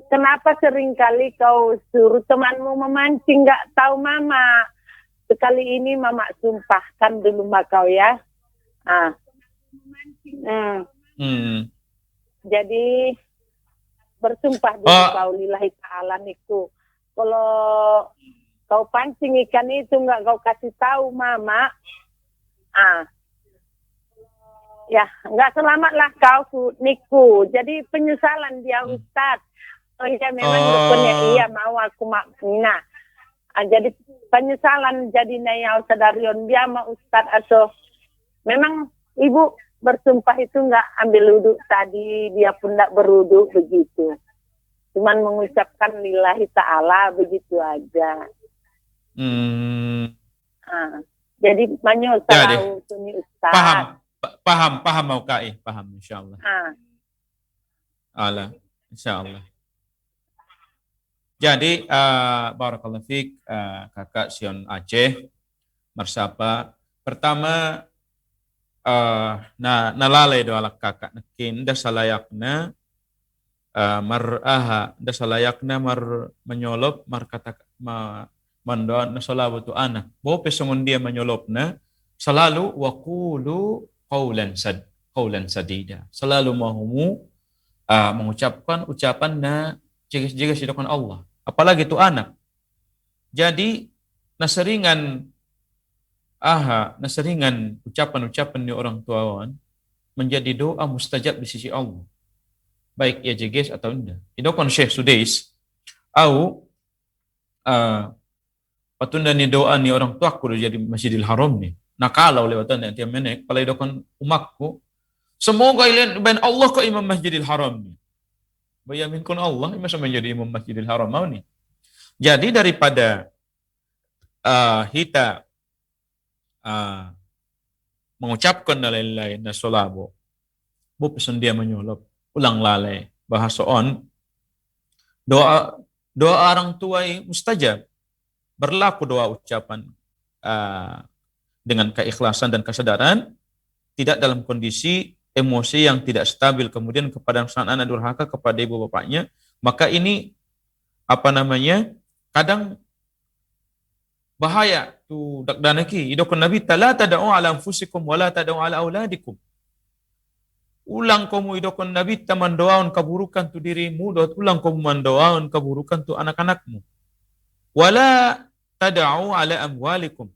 E: Kenapa sering kali kau suruh temanmu memancing, nggak tahu mama. Sekali ini mama sumpahkan dulu sama kau ya. Jadi bersumpah dulu kau lillahi ta'ala niku. Kalau kau pancing ikan itu nggak kau kasih tahu mama. Ya, nggak selamatlah kau niku. Jadi penyesalan dia Ustaz. Oh iya memang dukunnya iya mau aku makna. Jadi penyesalan jadi nayau sadarion dia sama Ustaz aso. Memang ibu bersumpah itu nggak ambil wudhu tadi, dia pun nggak berwudhu begitu. Cuman mengucapkan lillahi ta'ala begitu aja. Jadi banyak tahu sunni Ustaz.
A: Paham mau Kai, paham insyaallah. Insyaallah. Jadi barakallahu fiik kakak Sion Aceh Marsapa. Pertama nalalay do alak kakak nakin da salayakna da salayakna menyolop kata mandoan nasolabatu anak. Bo pesungun dia menyolopna selalu waqulu qaulan sadida. Selalu mahumu mengucapkan ucapan na jika silakan Allah. Apalagi itu anak. Jadi naseringan ucapan-ucapan ni orang tuawan menjadi doa mustajab di sisi Allah. Baik ia jeges atau tidak. Idokon Syekh Sudais au patunda ni doa ni orang tuaku jadi Masjidil Haram ni. Nah kalau lewatan nanti menek kalau idokon umakku semoga ilian ben Allah ke imam Masjidil Haram ni. Bayamin kun Allah masa menjadi imam Masjidil Haram mau ni. Jadi daripada kita mengucapkan lain-lain na solabo, bu pesan dia menyolop ulang lalai bahasa on doa orang tua mustajab, berlaku doa ucapan dengan keikhlasan dan kesadaran, tidak dalam kondisi emosi yang tidak stabil kemudian kepada sang anak durhaka kepada ibu bapaknya, maka ini kadang bahaya tu dakdanaki idokon Nabi la tad'u ala anfusikum wala tad'u ala auladikum. Ulang kamu idokon Nabi mandoaun keburukan tu dirimu, ulang kamu mandoaun keburukan tu anak-anakmu. Wala tad'u ala amwalikum.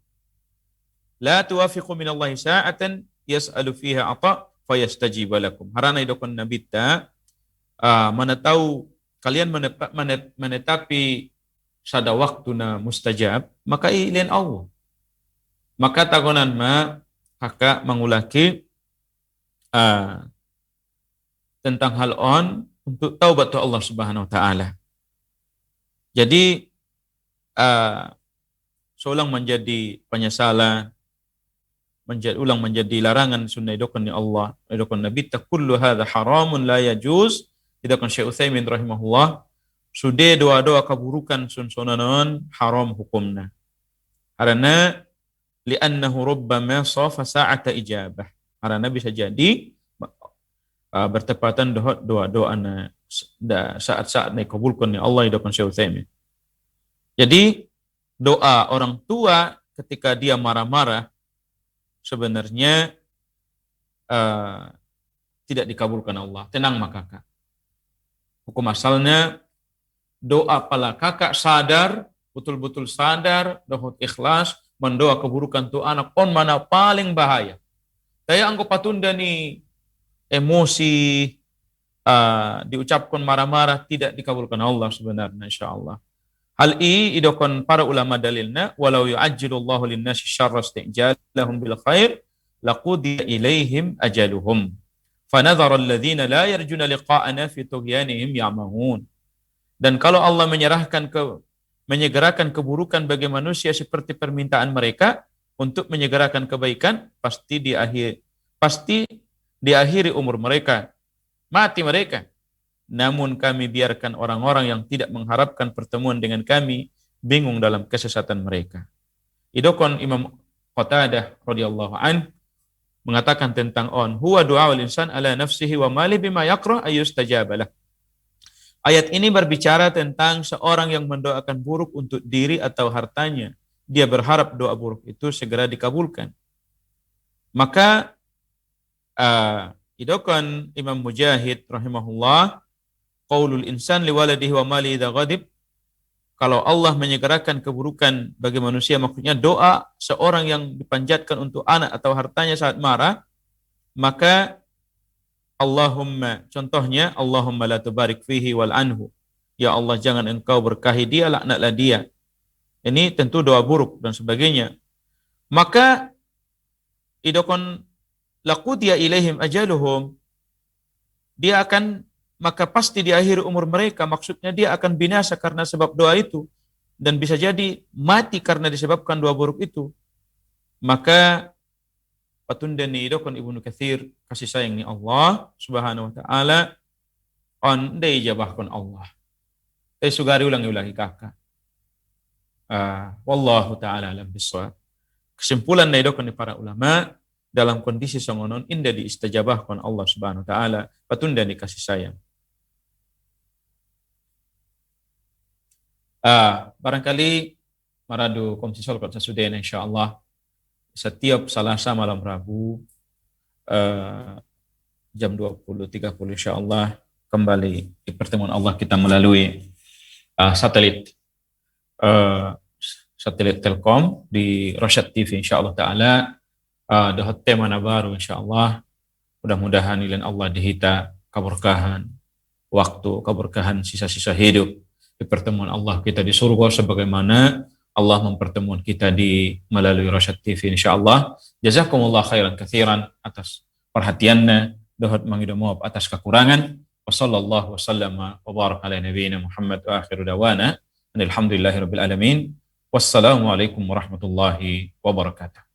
A: La tuwafiqu minallahi sa'atan yas'alu fiha ata fayastajiba lakum. Harana idokon Nabi mana tahu kalian menetapi sada waktu na mustajab, maka ilian Allah. Maka tagonan kakak mengulaki tentang hal on untuk taubat tu Allah Subhanahu wa taala. Jadi seulang menjadi penyesalan, ulang menjadi larangan sunnah idokon ni Allah, idokon Nabi kullu hadza haramun la yajuz. Idokon Syekh Utsaimin rahimahullah sudah doa-doa keburukan sunsonanon haram hukumna. Karena li'annahu rubbama safa sa'ata ijabah. Karena bisa jadi bertepatan doa-doa saat-saat dikabulkan oleh Allah idokon Syekh Utsaimin. Jadi doa orang tua ketika dia marah-marah sebenarnya tidak dikabulkan Allah. Tenang maka kakak. Hukum asalnya doa pala kakak sadar, betul-betul sadar, doa ikhlas, mendoa keburukan tu anak on mana paling bahaya. Saya anggap patunda ni emosi diucapkan marah-marah tidak dikabulkan Allah sebenarnya insyaallah. Hal ini idokon para ulama dalilna walau yu'ajjilullahu lin-nasi syarra isti'jalahum bil khair laqudiya ilaihim ajaluhum fanadhara alladhina la yarjuna liqa'ana fi tughyanihim ya'mahun. Dan kalau Allah menyegerakan keburukan bagi manusia seperti permintaan mereka untuk menyegerakan kebaikan, pasti diakhiri umur mereka, mati mereka. Namun kami biarkan orang-orang yang tidak mengharapkan pertemuan dengan kami bingung dalam kesesatan mereka. Idokon Imam Qatadah radhiyallahu an mengatakan tentang huwa du'aul insan ala nafsihi wa mali bima yakrah ayustajabalah. Ayat ini berbicara tentang seorang yang mendoakan buruk untuk diri atau hartanya. Dia berharap doa buruk itu segera dikabulkan. Maka idokon Imam Mujahid rahimahullah qaulul insan liwaladihi wa mali idza ghadib. Kalau Allah menyegerakan keburukan bagi manusia, maksudnya doa seorang yang dipanjatkan untuk anak atau hartanya saat marah, maka Allahumma, contohnya Allahumma la tubarik fihi wal anhu. Ya Allah jangan engkau berkahi dia, laknatlah dia. Ini tentu doa buruk dan sebagainya. Maka idokon laqudiya ilaihim ajaluhum, maka pasti di akhir umur mereka, maksudnya dia akan binasa karena sebab doa itu dan bisa jadi mati karena disebabkan doa buruk itu. Maka patunda ni idokon Ibnu Katsir kasih sayang ni Allah Subhanahu wa taala on day jabahkan Allah. Sugari ulangi kakak. Wallahu taala alam bisawab. Kesimpulan na idokon ni para ulama dalam kondisi songonon indah diistajabahkan Allah Subhanahu wa taala, patunda ni kasih sayang. Barangkali maradu komisi sol kot sasudena insyaallah setiap Selasa malam Rabu jam 20.30 insyaallah kembali di pertemuan Allah kita melalui satelit satelit Telkom di Rosyad TV insyaallah taala. Dapat tema baru insyaallah. Mudah-mudahan ilan Allah dihita keberkahan waktu, keberkahan sisa-sisa hidup di pertemuan Allah kita di surga sebagaimana Allah mempertemuan kita di melalui Rosyad TV insyaallah. Jazakumullah khairan katsiran atas perhatiannya, dohot mangido maaf atas kekurangan. Wassallallahu wasallama wa baraka ala nabiyyina Muhammad wa akhiru dawana alhamdulillahi rabbil alamin. Wassalamualaikum warahmatullahi wabarakatuh.